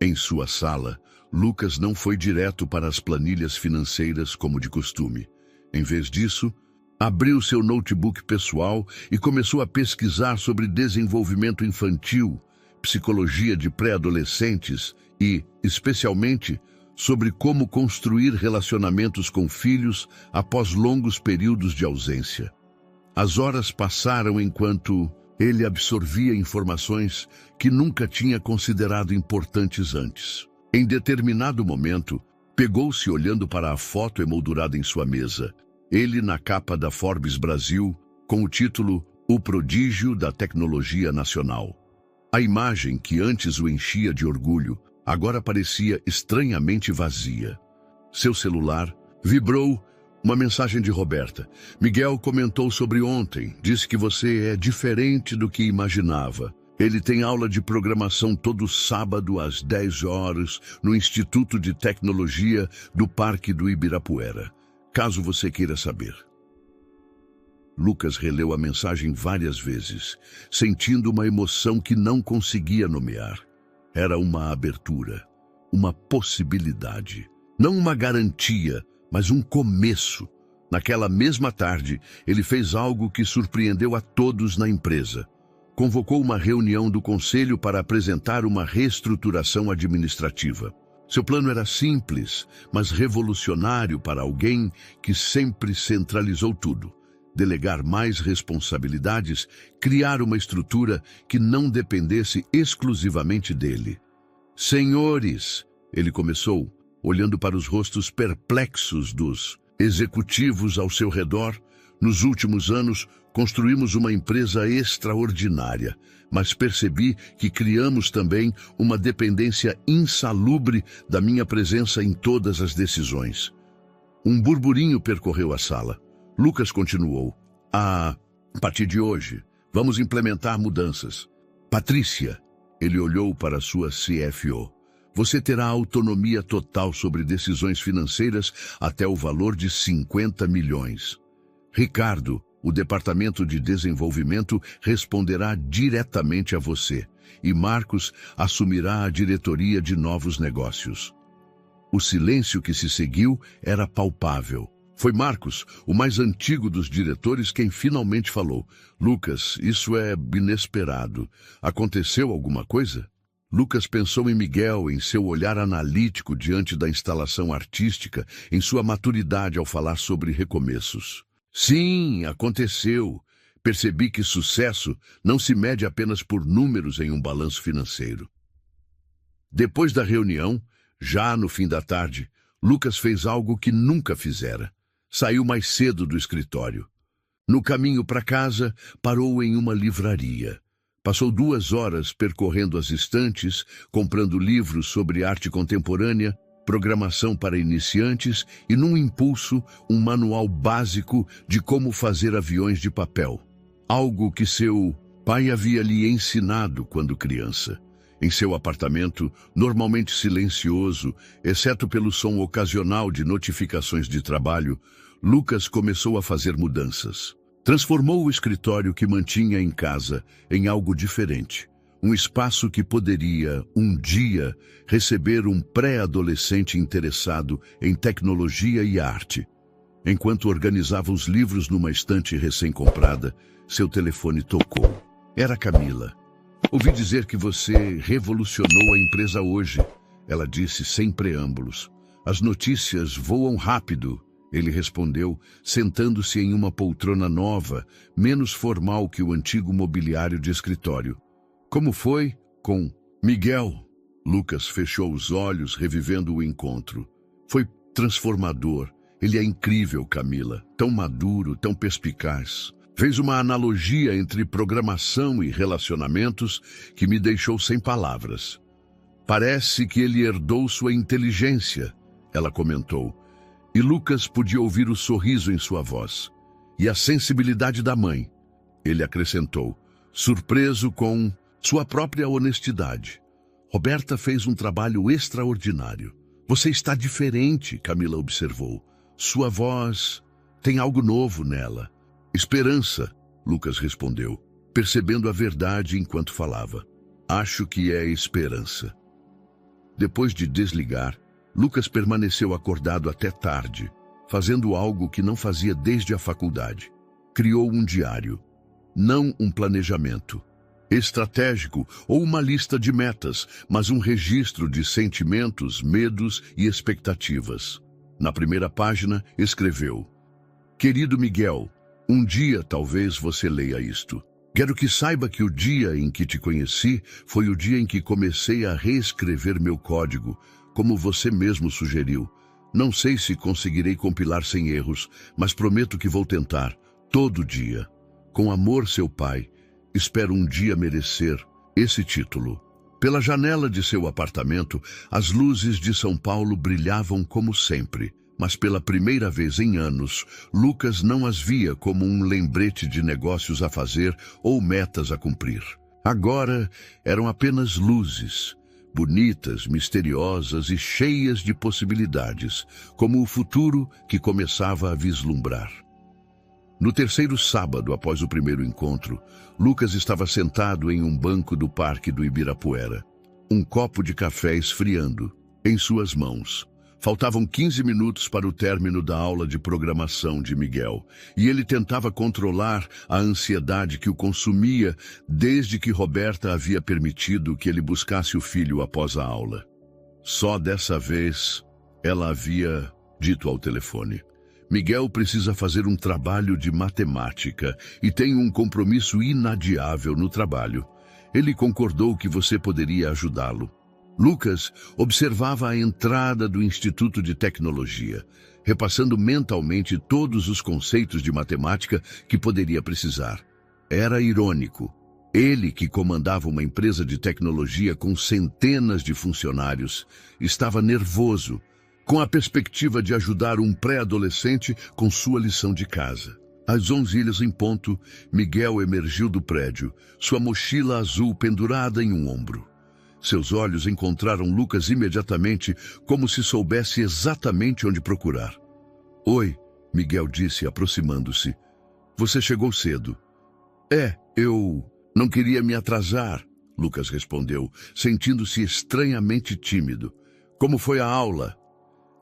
Em sua sala, Lucas não foi direto para as planilhas financeiras como de costume. Em vez disso, abriu seu notebook pessoal e começou a pesquisar sobre desenvolvimento infantil, psicologia de pré-adolescentes e, especialmente, sobre como construir relacionamentos com filhos após longos períodos de ausência. As horas passaram enquanto ele absorvia informações que nunca tinha considerado importantes antes. Em determinado momento, pegou-se olhando para a foto emoldurada em sua mesa. Ele na capa da Forbes Brasil, com o título O Prodígio da Tecnologia Nacional. A imagem que antes o enchia de orgulho, agora parecia estranhamente vazia. Seu celular vibrou. Uma mensagem de Roberta. Miguel comentou sobre ontem. Disse que você é diferente do que imaginava. Ele tem aula de programação todo sábado às 10 horas no Instituto de Tecnologia do Parque do Ibirapuera. Caso você queira saber. Lucas releu a mensagem várias vezes, sentindo uma emoção que não conseguia nomear. Era uma abertura, uma possibilidade. Não uma garantia, mas um começo. Naquela mesma tarde, ele fez algo que surpreendeu a todos na empresa. Convocou uma reunião do conselho para apresentar uma reestruturação administrativa. Seu plano era simples, mas revolucionário para alguém que sempre centralizou tudo. Delegar mais responsabilidades, criar uma estrutura que não dependesse exclusivamente dele. Senhores, ele começou, olhando para os rostos perplexos dos executivos ao seu redor, Nos últimos anos, construímos uma empresa extraordinária, mas percebi que criamos também uma dependência insalubre da minha presença em todas as decisões. Um burburinho percorreu a sala. Lucas continuou. A partir de hoje, vamos implementar mudanças. Patrícia, ele olhou para sua CFO. Você terá autonomia total sobre decisões financeiras até o valor de 50 milhões. Ricardo, o Departamento de Desenvolvimento responderá diretamente a você, e Marcos assumirá a diretoria de novos negócios. O silêncio que se seguiu era palpável. Foi Marcos, o mais antigo dos diretores, quem finalmente falou. Lucas, isso é inesperado. Aconteceu alguma coisa? Lucas pensou em Miguel, em seu olhar analítico diante da instalação artística, em sua maturidade ao falar sobre recomeços. Sim, aconteceu. Percebi que sucesso não se mede apenas por números em um balanço financeiro. Depois da reunião, já no fim da tarde, Lucas fez algo que nunca fizera. Saiu mais cedo do escritório. No caminho para casa, parou em uma livraria. Passou 2 horas percorrendo as estantes, comprando livros sobre arte contemporânea, programação para iniciantes e, num impulso, um manual básico de como fazer aviões de papel. Algo que seu pai havia lhe ensinado quando criança. Em seu apartamento, normalmente silencioso, exceto pelo som ocasional de notificações de trabalho, Lucas começou a fazer mudanças. Transformou o escritório que mantinha em casa em algo diferente. Um espaço que poderia, um dia, receber um pré-adolescente interessado em tecnologia e arte. Enquanto organizava os livros numa estante recém-comprada, seu telefone tocou. Era Camila. Ouvi dizer que você revolucionou a empresa hoje, ela disse sem preâmbulos. As notícias voam rápido, ele respondeu, sentando-se em uma poltrona nova, menos formal que o antigo mobiliário de escritório. Como foi com Miguel? Lucas fechou os olhos, revivendo o encontro. Foi transformador. Ele é incrível, Camila. Tão maduro, tão perspicaz. Fez uma analogia entre programação e relacionamentos que me deixou sem palavras. Parece que ele herdou sua inteligência, ela comentou. E Lucas podia ouvir o sorriso em sua voz. E a sensibilidade da mãe. Ele acrescentou, surpreso com sua própria honestidade. Roberta fez um trabalho extraordinário. Você está diferente, Camila observou. Sua voz tem algo novo nela. Esperança, Lucas respondeu, percebendo a verdade enquanto falava. Acho que é esperança. Depois de desligar, Lucas permaneceu acordado até tarde, fazendo algo que não fazia desde a faculdade. Criou um diário, não um planejamento estratégico ou uma lista de metas, mas um registro de sentimentos, medos e expectativas. Na primeira página, escreveu: Querido Miguel, um dia talvez você leia isto. Quero que saiba que o dia em que te conheci foi o dia em que comecei a reescrever meu código, como você mesmo sugeriu. Não sei se conseguirei compilar sem erros, mas prometo que vou tentar, todo dia. Com amor, seu pai. Espero um dia merecer esse título. Pela janela de seu apartamento, as luzes de São Paulo brilhavam como sempre. Mas pela primeira vez em anos, Lucas não as via como um lembrete de negócios a fazer ou metas a cumprir. Agora eram apenas luzes, bonitas, misteriosas e cheias de possibilidades, como o futuro que começava a vislumbrar. No terceiro sábado após o primeiro encontro, Lucas estava sentado em um banco do Parque do Ibirapuera, um copo de café esfriando em suas mãos. Faltavam 15 minutos para o término da aula de programação de Miguel, e ele tentava controlar a ansiedade que o consumia desde que Roberta havia permitido que ele buscasse o filho após a aula. Só dessa vez, ela havia dito ao telefone: Miguel precisa fazer um trabalho de matemática e tem um compromisso inadiável no trabalho. Ele concordou que você poderia ajudá-lo. Lucas observava a entrada do Instituto de Tecnologia. repassando mentalmente todos os conceitos de matemática que poderia precisar. Era irônico. Ele, que comandava uma empresa de tecnologia com centenas de funcionários, estava nervoso, com a perspectiva de ajudar um pré-adolescente com sua lição de casa. Às 11h em ponto, Miguel emergiu do prédio, sua mochila azul pendurada em um ombro. Seus olhos encontraram Lucas imediatamente, como se soubesse exatamente onde procurar. "Oi", Miguel disse, aproximando-se. "Você chegou cedo." Eu não queria me atrasar", Lucas respondeu, sentindo-se estranhamente tímido. "Como foi a aula?"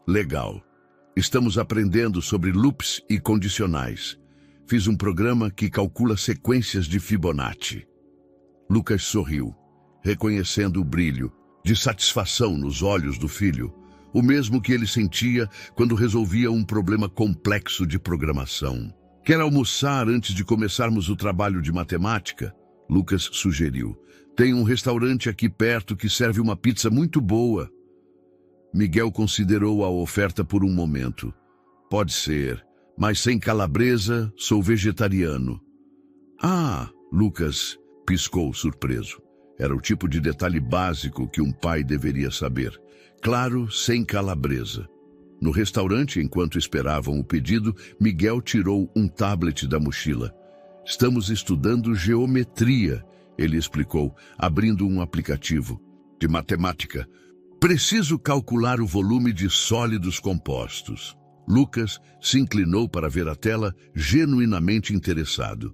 "Legal. Estamos aprendendo sobre loops e condicionais. Fiz um programa que calcula sequências de Fibonacci." Lucas sorriu, reconhecendo o brilho de satisfação nos olhos do filho, o mesmo que ele sentia quando resolvia um problema complexo de programação. "Quer almoçar antes de começarmos o trabalho de matemática?" Lucas sugeriu. "Tem um restaurante aqui perto que serve uma pizza muito boa." Miguel considerou a oferta por um momento. "Pode ser, mas sem calabresa, sou vegetariano." "Ah", Lucas piscou surpreso. Era o tipo de detalhe básico que um pai deveria saber. Claro, sem calabresa. No restaurante, enquanto esperavam o pedido, Miguel tirou um tablet da mochila. "Estamos estudando geometria", ele explicou, abrindo um aplicativo de matemática. "Preciso calcular o volume de sólidos compostos." Lucas se inclinou para ver a tela, genuinamente interessado.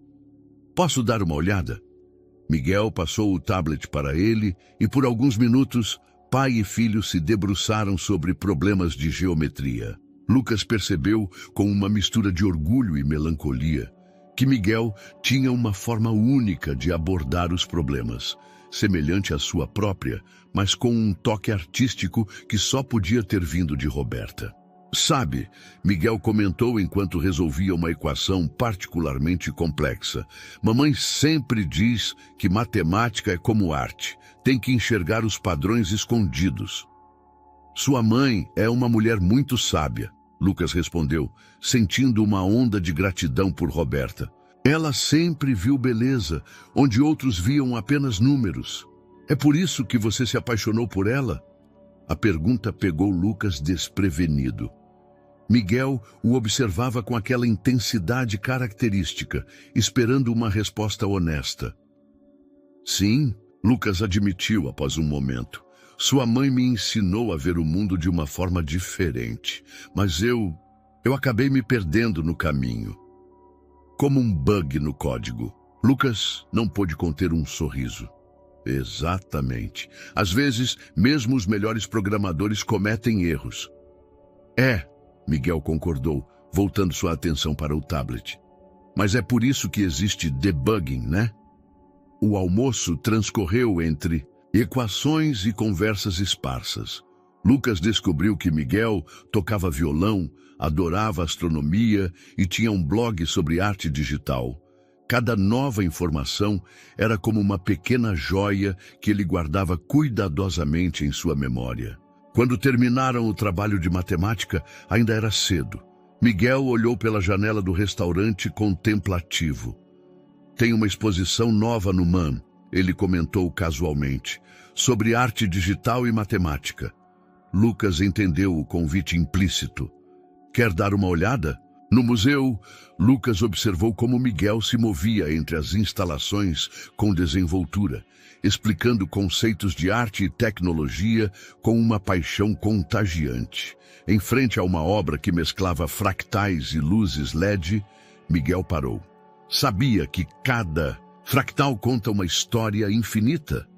"Posso dar uma olhada?" Miguel passou o tablet para ele e, por alguns minutos, pai e filho se debruçaram sobre problemas de geometria. Lucas percebeu, com uma mistura de orgulho e melancolia, que Miguel tinha uma forma única de abordar os problemas, semelhante à sua própria, mas com um toque artístico que só podia ter vindo de Roberta. "Sabe", Miguel comentou enquanto resolvia uma equação particularmente complexa, "mamãe sempre diz que matemática é como arte, tem que enxergar os padrões escondidos." "Sua mãe é uma mulher muito sábia", Lucas respondeu, sentindo uma onda de gratidão por Roberta. "Ela sempre viu beleza, onde outros viam apenas números. É por isso que você se apaixonou por ela?" A pergunta pegou Lucas desprevenido. Miguel o observava com aquela intensidade característica, esperando uma resposta honesta. "Sim", Lucas admitiu após um momento. "Sua mãe me ensinou a ver o mundo de uma forma diferente, mas eu acabei me perdendo no caminho. Como um bug no código." Lucas não pôde conter um sorriso. "Exatamente. Às vezes, mesmo os melhores programadores cometem erros." Miguel concordou, voltando sua atenção para o tablet. "Mas é por isso que existe debugging, né?" O almoço transcorreu entre equações e conversas esparsas. Lucas descobriu que Miguel tocava violão, adorava astronomia e tinha um blog sobre arte digital. Cada nova informação era como uma pequena joia que ele guardava cuidadosamente em sua memória. Quando terminaram o trabalho de matemática, ainda era cedo. Miguel olhou pela janela do restaurante contemplativo. "Tem uma exposição nova no MAM", ele comentou casualmente, "sobre arte digital e matemática." Lucas entendeu o convite implícito. "Quer dar uma olhada?" No museu, Lucas observou como Miguel se movia entre as instalações com desenvoltura, explicando conceitos de arte e tecnologia com uma paixão contagiante. Em frente a uma obra que mesclava fractais e luzes LED, Miguel parou. "Sabia que cada fractal conta uma história infinita?"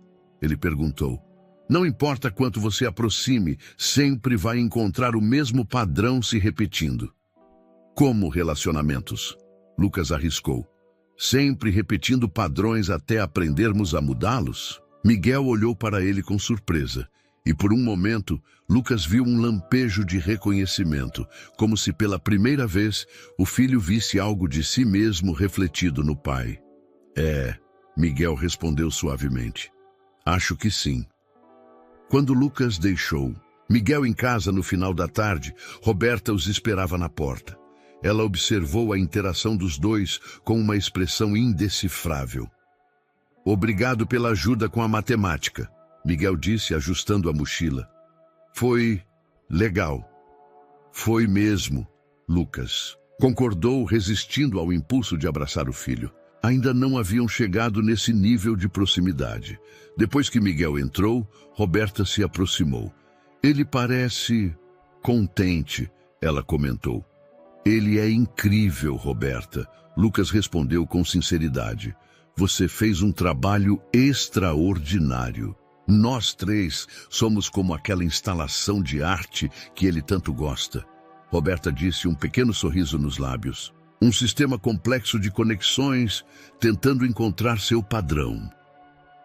Ele perguntou. "Não importa quanto você aproxime, sempre vai encontrar o mesmo padrão se repetindo." "Como relacionamentos?" Lucas arriscou. "Sempre repetindo padrões até aprendermos a mudá-los?" Miguel olhou para ele com surpresa, e por um momento, Lucas viu um lampejo de reconhecimento, como se pela primeira vez o filho visse algo de si mesmo refletido no pai. Miguel respondeu suavemente. "Acho que sim." Quando Lucas deixou, Miguel em casa no final da tarde, Roberta os esperava na porta. Ela observou a interação dos dois com uma expressão indecifrável. Obrigado pela ajuda com a matemática, Miguel disse, ajustando a mochila. Foi legal. Foi mesmo, Lucas. Concordou, resistindo ao impulso de abraçar o filho. Ainda não haviam chegado nesse nível de proximidade. Depois que Miguel entrou, Roberta se aproximou. Ele parece contente, ela comentou. Ele é incrível, Roberta. Lucas respondeu com sinceridade. Você fez um trabalho extraordinário. Nós três somos como aquela instalação de arte que ele tanto gosta. Roberta disse, um pequeno sorriso nos lábios. Um sistema complexo de conexões, tentando encontrar seu padrão.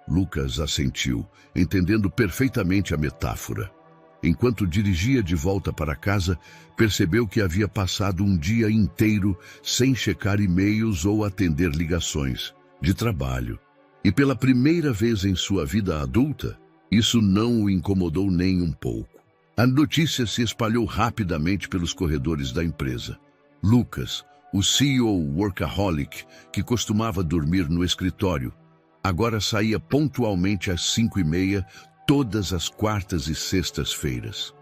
Lucas assentiu, entendendo perfeitamente a metáfora. Enquanto dirigia de volta para casa, percebeu que havia passado um dia inteiro sem checar e-mails ou atender ligações de trabalho. E pela primeira vez em sua vida adulta, isso não o incomodou nem um pouco. A notícia se espalhou rapidamente pelos corredores da empresa. Lucas, o CEO workaholic, que costumava dormir no escritório, agora saía pontualmente às 5:30, todas as quartas e sextas-feiras.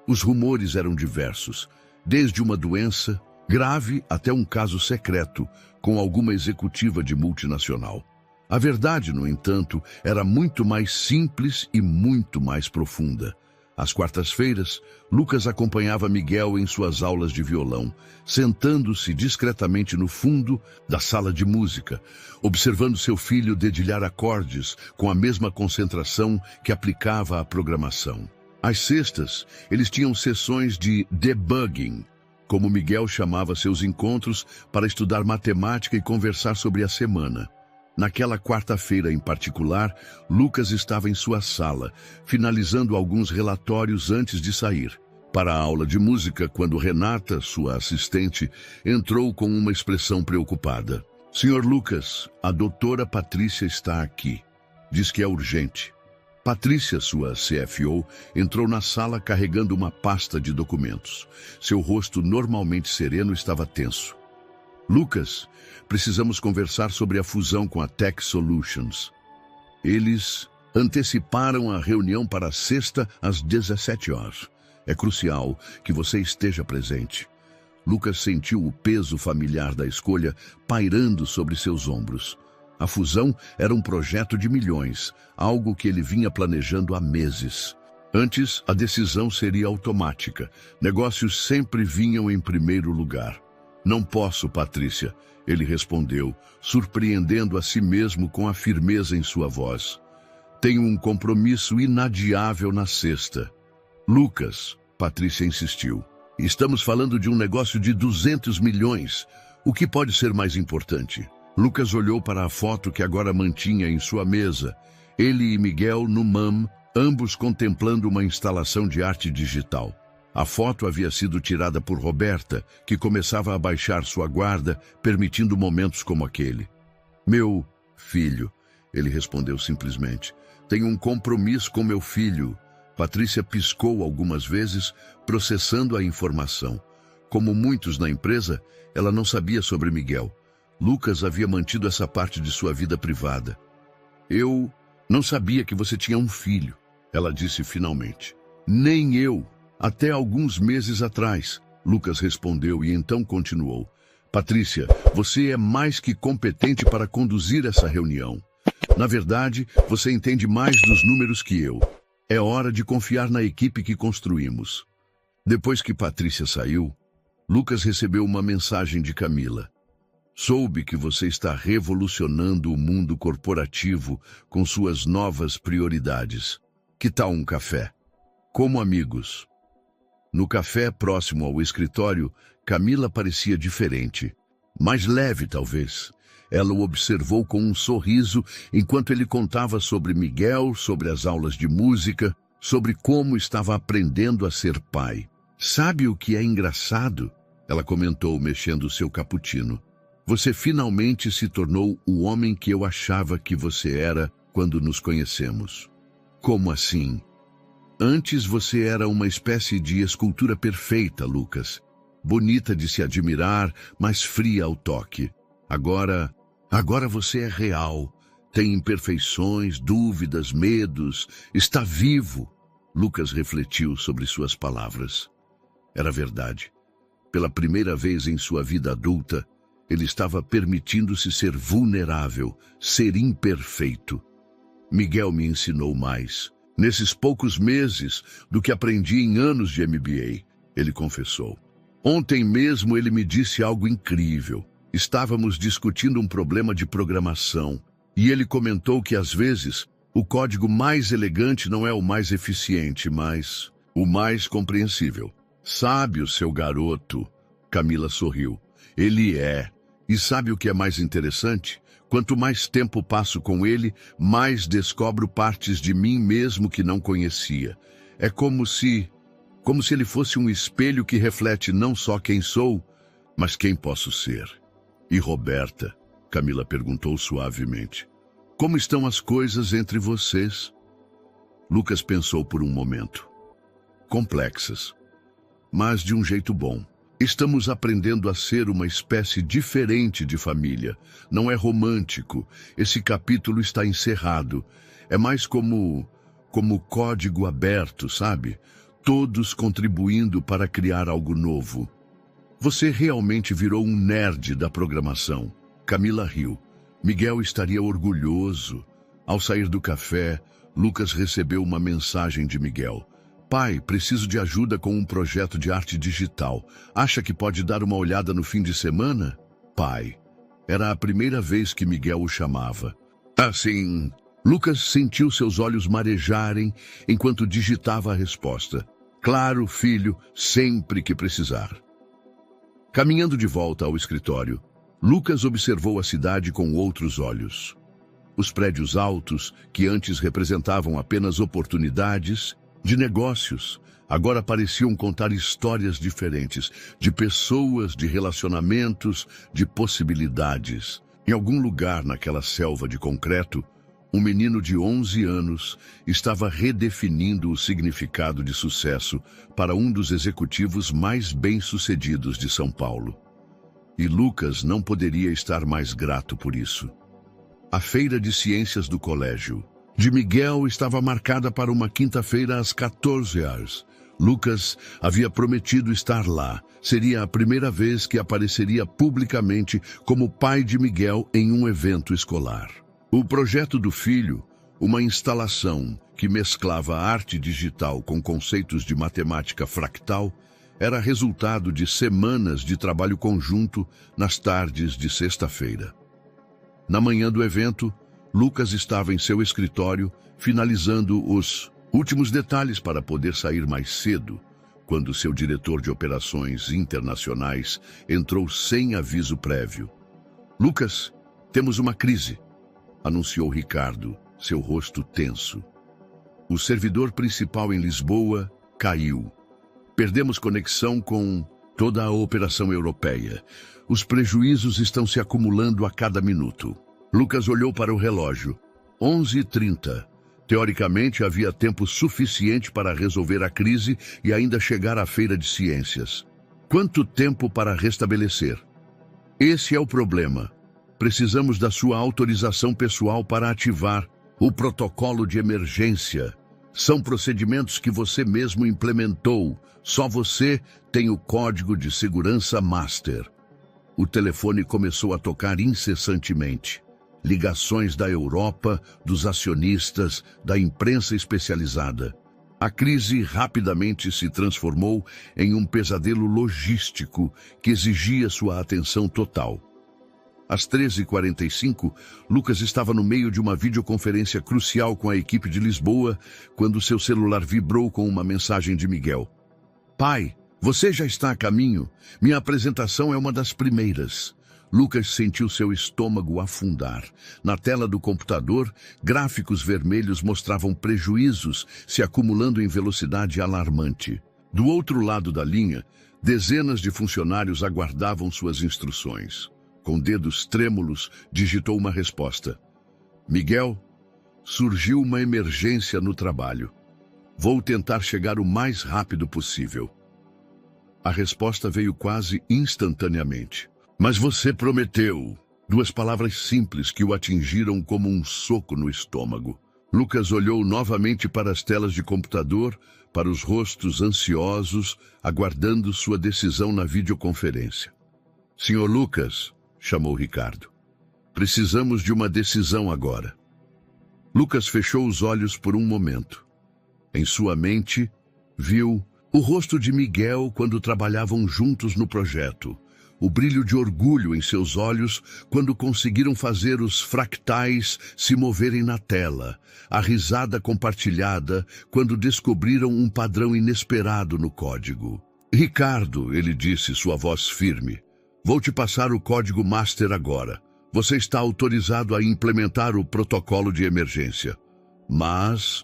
Os rumores eram diversos, desde uma doença grave até um caso secreto com alguma executiva de multinacional. A verdade, no entanto, era muito mais simples e muito mais profunda. Às quartas-feiras, Lucas acompanhava Miguel em suas aulas de violão, sentando-se discretamente no fundo da sala de música, observando seu filho dedilhar acordes com a mesma concentração que aplicava à programação. Às sextas, eles tinham sessões de debugging, como Miguel chamava seus encontros para estudar matemática e conversar sobre a semana. Naquela quarta-feira em particular, Lucas estava em sua sala, finalizando alguns relatórios antes de sair para a aula de música, quando Renata, sua assistente, entrou com uma expressão preocupada. Senhor Lucas, a doutora Patrícia está aqui. Diz que é urgente. Patrícia, sua CFO, entrou na sala carregando uma pasta de documentos. Seu rosto normalmente sereno estava tenso. Lucas, precisamos conversar sobre a fusão com a Tech Solutions. Eles anteciparam a reunião para sexta às 17 horas. É crucial que você esteja presente. Lucas sentiu o peso familiar da escolha pairando sobre seus ombros. A fusão era um projeto de milhões, algo que ele vinha planejando há meses. Antes, a decisão seria automática. Negócios sempre vinham em primeiro lugar. Não posso, Patrícia, ele respondeu, surpreendendo a si mesmo com a firmeza em sua voz. Tenho um compromisso inadiável na sexta. Lucas, Patrícia insistiu, estamos falando de um negócio de 200 milhões. O que pode ser mais importante? Lucas olhou para a foto que agora mantinha em sua mesa. Ele e Miguel no MAM, ambos contemplando uma instalação de arte digital. A foto havia sido tirada por Roberta, que começava a baixar sua guarda, permitindo momentos como aquele. Meu filho, ele respondeu simplesmente. Tenho um compromisso com meu filho. Patrícia piscou algumas vezes, processando a informação. Como muitos na empresa, ela não sabia sobre Miguel. Lucas havia mantido essa parte de sua vida privada. Eu não sabia que você tinha um filho, ela disse finalmente. Nem eu. Até alguns meses atrás, Lucas respondeu e então continuou. Patrícia, você é mais que competente para conduzir essa reunião. Na verdade, você entende mais dos números que eu. É hora de confiar na equipe que construímos. Depois que Patrícia saiu, Lucas recebeu uma mensagem de Camila. Soube que você está revolucionando o mundo corporativo com suas novas prioridades. Que tal um café? Como amigos. No café próximo ao escritório, Camila parecia diferente. Mais leve, talvez. Ela o observou com um sorriso enquanto ele contava sobre Miguel, sobre as aulas de música, sobre como estava aprendendo a ser pai. Sabe o que é engraçado? Ela comentou, mexendo seu cappuccino. Você finalmente se tornou o homem que eu achava que você era quando nos conhecemos. Como assim? Antes você era uma espécie de escultura perfeita, Lucas. Bonita de se admirar, mas fria ao toque. Agora você é real. Tem imperfeições, dúvidas, medos. Está vivo. Lucas refletiu sobre suas palavras. Era verdade. Pela primeira vez em sua vida adulta, ele estava permitindo-se ser vulnerável, ser imperfeito. Miguel me ensinou mais, nesses poucos meses, do que aprendi em anos de MBA, ele confessou. Ontem mesmo ele me disse algo incrível. Estávamos discutindo um problema de programação, e ele comentou que, às vezes, o código mais elegante não é o mais eficiente, mas o mais compreensível. Sabe o seu garoto? Camila sorriu. Ele é. E sabe o que é mais interessante? Quanto mais tempo passo com ele, mais descobro partes de mim mesmo que não conhecia. É como se ele fosse um espelho que reflete não só quem sou, mas quem posso ser. E Roberta? Camila perguntou suavemente. Como estão as coisas entre vocês? Lucas pensou por um momento. Complexas, mas de um jeito bom. Estamos aprendendo a ser uma espécie diferente de família. Não é romântico. Esse capítulo está encerrado. É mais como código aberto, sabe? Todos contribuindo para criar algo novo. Você realmente virou um nerd da programação. Camila riu. Miguel estaria orgulhoso. Ao sair do café, Lucas recebeu uma mensagem de Miguel. Pai, preciso de ajuda com um projeto de arte digital. Acha que pode dar uma olhada no fim de semana? Pai. Era a primeira vez que Miguel o chamava. Assim, Lucas sentiu seus olhos marejarem enquanto digitava a resposta. Claro, filho, sempre que precisar. Caminhando de volta ao escritório, Lucas observou a cidade com outros olhos. Os prédios altos, que antes representavam apenas oportunidades de negócios, agora pareciam contar histórias diferentes, de pessoas, de relacionamentos, de possibilidades. Em algum lugar naquela selva de concreto, um menino de 11 anos estava redefinindo o significado de sucesso para um dos executivos mais bem-sucedidos de São Paulo. E Lucas não poderia estar mais grato por isso. A feira de ciências do colégio de Miguel estava marcada para uma quinta-feira às 14 horas. Lucas havia prometido estar lá. Seria a primeira vez que apareceria publicamente como pai de Miguel em um evento escolar. O projeto do filho, uma instalação que mesclava arte digital com conceitos de matemática fractal, era resultado de semanas de trabalho conjunto nas tardes de sexta-feira. Na manhã do evento, Lucas estava em seu escritório, finalizando os últimos detalhes para poder sair mais cedo, quando seu diretor de operações internacionais entrou sem aviso prévio. Lucas, temos uma crise, anunciou Ricardo, seu rosto tenso. O servidor principal em Lisboa caiu. Perdemos conexão com toda a operação europeia. Os prejuízos estão se acumulando a cada minuto. Lucas olhou para o relógio. 11h30. Teoricamente, havia tempo suficiente para resolver a crise e ainda chegar à feira de ciências. Quanto tempo para restabelecer? Esse é o problema. Precisamos da sua autorização pessoal para ativar o protocolo de emergência. São procedimentos que você mesmo implementou. Só você tem o código de segurança master. O telefone começou a tocar incessantemente. Ligações da Europa, dos acionistas, da imprensa especializada. A crise rapidamente se transformou em um pesadelo logístico que exigia sua atenção total. Às 13h45, Lucas estava no meio de uma videoconferência crucial com a equipe de Lisboa, quando seu celular vibrou com uma mensagem de Miguel. Pai, você já está a caminho? Minha apresentação é uma das primeiras. Lucas sentiu seu estômago afundar. Na tela do computador, gráficos vermelhos mostravam prejuízos se acumulando em velocidade alarmante. Do outro lado da linha, dezenas de funcionários aguardavam suas instruções. Com dedos trêmulos, digitou uma resposta. Miguel, surgiu uma emergência no trabalho. Vou tentar chegar o mais rápido possível. A resposta veio quase instantaneamente. Mas você prometeu. Duas palavras simples que o atingiram como um soco no estômago. Lucas olhou novamente para as telas de computador, para os rostos ansiosos, aguardando sua decisão na videoconferência. Senhor Lucas, chamou Ricardo. Precisamos de uma decisão agora. Lucas fechou os olhos por um momento. Em sua mente, viu o rosto de Miguel quando trabalhavam juntos no projeto, o brilho de orgulho em seus olhos quando conseguiram fazer os fractais se moverem na tela, a risada compartilhada quando descobriram um padrão inesperado no código. Ricardo, ele disse, sua voz firme, vou te passar o código master agora. Você está autorizado a implementar o protocolo de emergência. Mas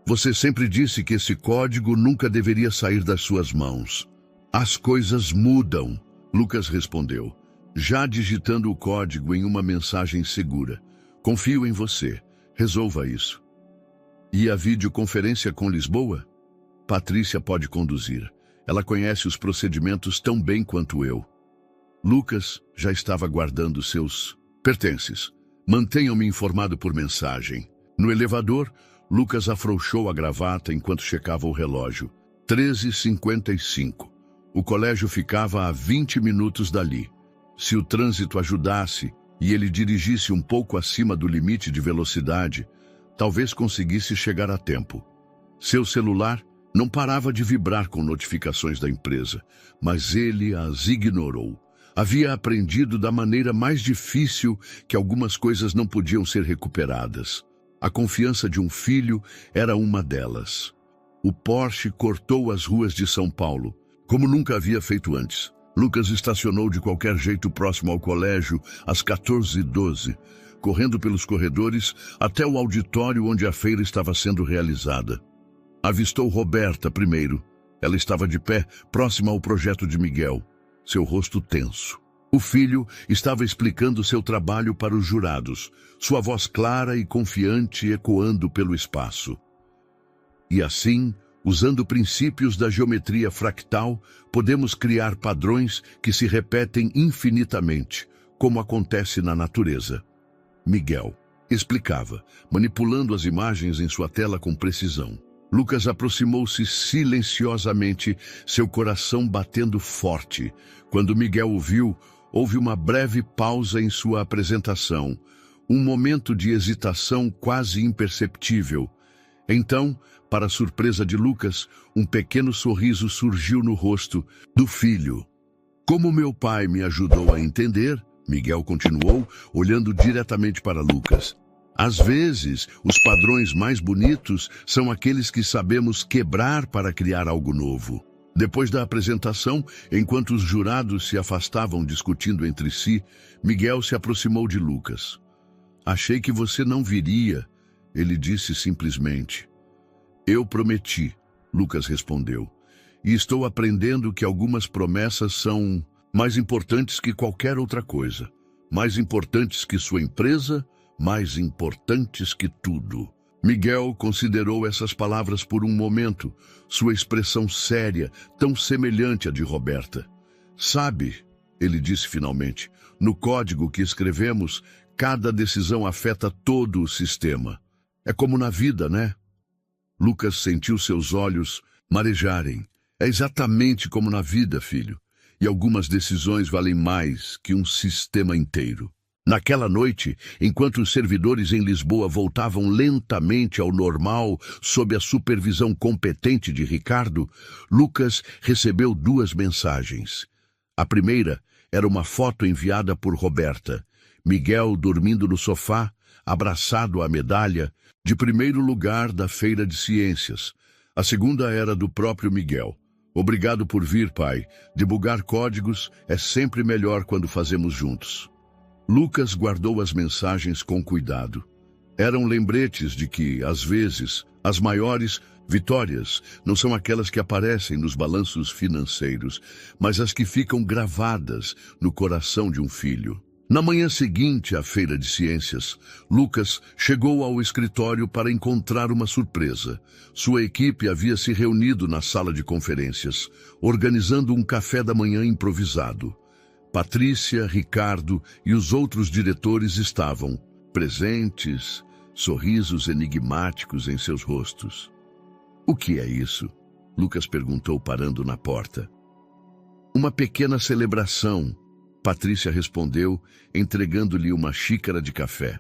você sempre disse que esse código nunca deveria sair das suas mãos. As coisas mudam, Lucas respondeu, já digitando o código em uma mensagem segura. Confio em você. Resolva isso. E a videoconferência com Lisboa? Patrícia pode conduzir. Ela conhece os procedimentos tão bem quanto eu. Lucas já estava guardando seus pertences. Mantenham-me informado por mensagem. No elevador, Lucas afrouxou a gravata enquanto checava o relógio. 13h55. O colégio ficava a 20 minutos dali. Se o trânsito ajudasse e ele dirigisse um pouco acima do limite de velocidade, talvez conseguisse chegar a tempo. Seu celular não parava de vibrar com notificações da empresa, mas ele as ignorou. Havia aprendido da maneira mais difícil que algumas coisas não podiam ser recuperadas. A confiança de um filho era uma delas. O Porsche cortou as ruas de São Paulo, como nunca havia feito antes. Lucas estacionou de qualquer jeito próximo ao colégio às 14h12, correndo pelos corredores até o auditório onde a feira estava sendo realizada. Avistou Roberta primeiro. Ela estava de pé, próxima ao projeto de Miguel, seu rosto tenso. O filho estava explicando seu trabalho para os jurados, sua voz clara e confiante ecoando pelo espaço. E assim, usando princípios da geometria fractal, podemos criar padrões que se repetem infinitamente, como acontece na natureza. Miguel explicava, manipulando as imagens em sua tela com precisão. Lucas aproximou-se silenciosamente, seu coração batendo forte. Quando Miguel o viu, houve uma breve pausa em sua apresentação, um momento de hesitação quase imperceptível. Então, para a surpresa de Lucas, um pequeno sorriso surgiu no rosto do filho. Como meu pai me ajudou a entender, Miguel continuou, olhando diretamente para Lucas. Às vezes, os padrões mais bonitos são aqueles que sabemos quebrar para criar algo novo. Depois da apresentação, enquanto os jurados se afastavam discutindo entre si, Miguel se aproximou de Lucas. Achei que você não viria, ele disse simplesmente. Eu prometi, Lucas respondeu, e estou aprendendo que algumas promessas são mais importantes que qualquer outra coisa, mais importantes que sua empresa, mais importantes que tudo. Miguel considerou essas palavras por um momento, sua expressão séria, tão semelhante à de Roberta. Sabe, ele disse finalmente, no código que escrevemos, cada decisão afeta todo o sistema. É como na vida, né? Lucas sentiu seus olhos marejarem. É exatamente como na vida, filho. E algumas decisões valem mais que um sistema inteiro. Naquela noite, enquanto os servidores em Lisboa voltavam lentamente ao normal sob a supervisão competente de Ricardo, Lucas recebeu duas mensagens. A primeira era uma foto enviada por Roberta. Miguel dormindo no sofá, abraçado à medalha, de primeiro lugar da Feira de Ciências. A segunda era do próprio Miguel. Obrigado por vir, pai. Debugar códigos é sempre melhor quando fazemos juntos. Lucas guardou as mensagens com cuidado. Eram lembretes de que, às vezes, as maiores vitórias não são aquelas que aparecem nos balanços financeiros, mas as que ficam gravadas no coração de um filho. Na manhã seguinte à feira de ciências, Lucas chegou ao escritório para encontrar uma surpresa. Sua equipe havia se reunido na sala de conferências, organizando um café da manhã improvisado. Patrícia, Ricardo e os outros diretores estavam presentes, sorrisos enigmáticos em seus rostos. "O que é isso?" Lucas perguntou, parando na porta. "Uma pequena celebração", Patrícia respondeu, entregando-lhe uma xícara de café.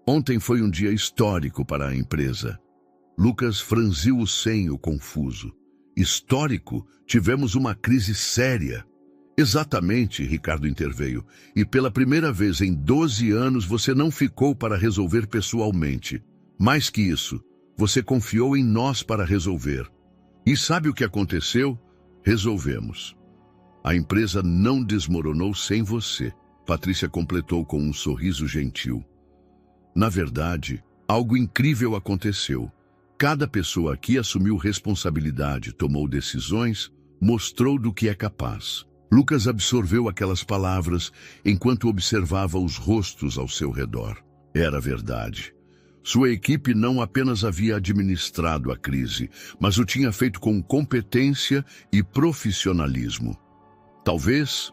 "Ontem foi um dia histórico para a empresa." Lucas franziu o senho confuso. "Histórico? Tivemos uma crise séria." "Exatamente", Ricardo interveio. "E pela primeira vez em 12 anos você não ficou para resolver pessoalmente. Mais que isso, você confiou em nós para resolver. E sabe o que aconteceu? Resolvemos. A empresa não desmoronou sem você", Patrícia completou com um sorriso gentil. "Na verdade, algo incrível aconteceu. Cada pessoa aqui assumiu responsabilidade, tomou decisões, mostrou do que é capaz." Lucas absorveu aquelas palavras enquanto observava os rostos ao seu redor. Era verdade. Sua equipe não apenas havia administrado a crise, mas o tinha feito com competência e profissionalismo. "Talvez",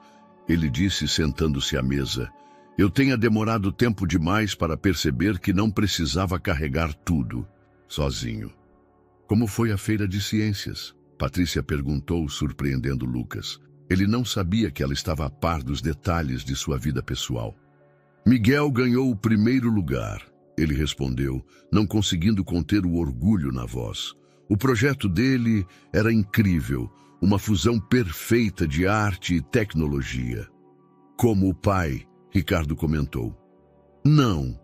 ele disse sentando-se à mesa, "eu tenha demorado tempo demais para perceber que não precisava carregar tudo sozinho." "Como foi a feira de ciências?" Patrícia perguntou, surpreendendo Lucas. Ele não sabia que ela estava a par dos detalhes de sua vida pessoal. "Miguel ganhou o primeiro lugar", ele respondeu, não conseguindo conter o orgulho na voz. "O projeto dele era incrível, uma fusão perfeita de arte e tecnologia." "Como o pai", Ricardo comentou. "Não",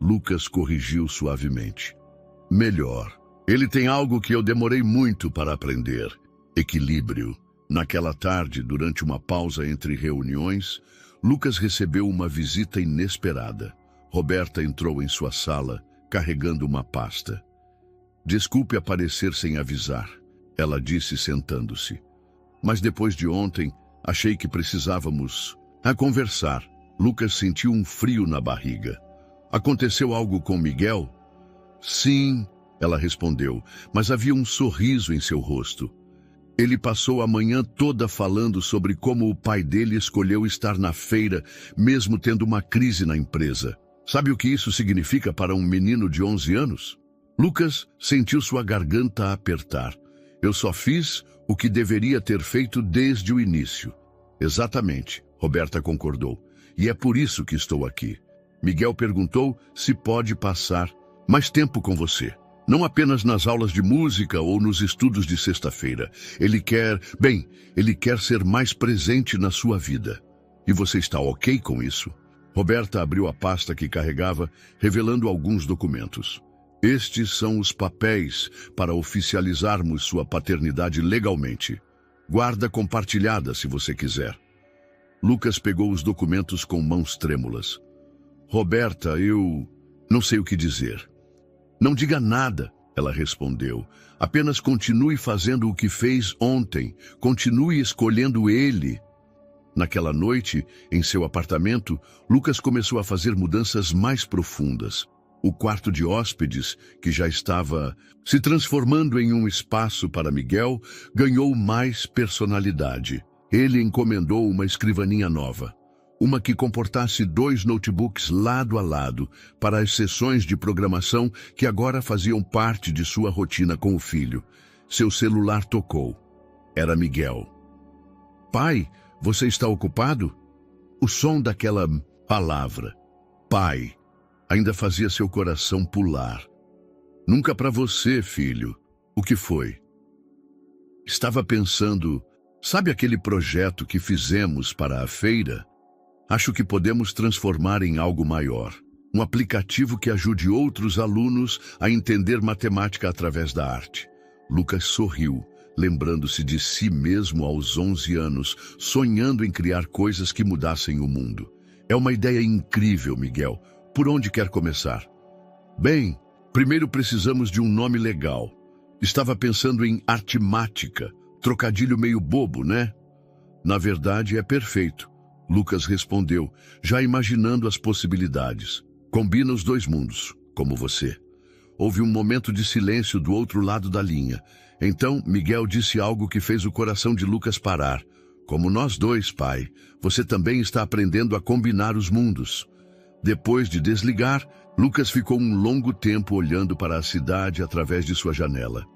Lucas corrigiu suavemente. "Melhor. Ele tem algo que eu demorei muito para aprender: equilíbrio." Naquela tarde, durante uma pausa entre reuniões, Lucas recebeu uma visita inesperada. Roberta entrou em sua sala, carregando uma pasta. "Desculpe aparecer sem avisar", ela disse sentando-se. "Mas depois de ontem, achei que precisávamos conversar." Lucas sentiu um frio na barriga. "Aconteceu algo com Miguel?" "Sim", ela respondeu, mas havia um sorriso em seu rosto. "Ele passou a manhã toda falando sobre como o pai dele escolheu estar na feira, mesmo tendo uma crise na empresa. Sabe o que isso significa para um menino de 11 anos? Lucas sentiu sua garganta apertar. "Eu só fiz o que deveria ter feito desde o início." "Exatamente", Roberta concordou. "E é por isso que estou aqui." Miguel perguntou se pode passar mais tempo com você. Não apenas nas aulas de música ou nos estudos de sexta-feira. Ele quer ser mais presente na sua vida. E você está ok com isso? Roberta abriu a pasta que carregava, revelando alguns documentos. "Estes são os papéis para oficializarmos sua paternidade legalmente. Guarda compartilhada, se você quiser." Lucas pegou os documentos com mãos trêmulas. "Roberta, eu não sei o que dizer." "Não diga nada", ela respondeu. "Apenas continue fazendo o que fez ontem. Continue escolhendo ele." Naquela noite, em seu apartamento, Lucas começou a fazer mudanças mais profundas. O quarto de hóspedes, que já estava se transformando em um espaço para Miguel, ganhou mais personalidade. Ele encomendou uma escrivaninha nova. Uma que comportasse 2 notebooks lado a lado para as sessões de programação que agora faziam parte de sua rotina com o filho. Seu celular tocou. Era Miguel. "Pai, você está ocupado?" O som daquela palavra, pai, ainda fazia seu coração pular. "Nunca para você, filho." "O que foi?" "Estava pensando, sabe aquele projeto que fizemos para a feira? Acho que podemos transformar em algo maior. Um aplicativo que ajude outros alunos a entender matemática através da arte." Lucas sorriu, lembrando-se de si mesmo aos 11 anos, sonhando em criar coisas que mudassem o mundo. "É uma ideia incrível, Miguel. Por onde quer começar?" "Bem, primeiro precisamos de um nome legal. Estava pensando em Artimática. Trocadilho meio bobo, né?" "Na verdade, é perfeito." Lucas respondeu, já imaginando as possibilidades. Combina os dois mundos, como você. Houve um momento de silêncio do outro lado da linha. Então, Miguel disse algo que fez o coração de Lucas parar. Como nós dois, pai, você também está aprendendo a combinar os mundos. Depois de desligar, Lucas ficou um longo tempo olhando para a cidade através de sua janela.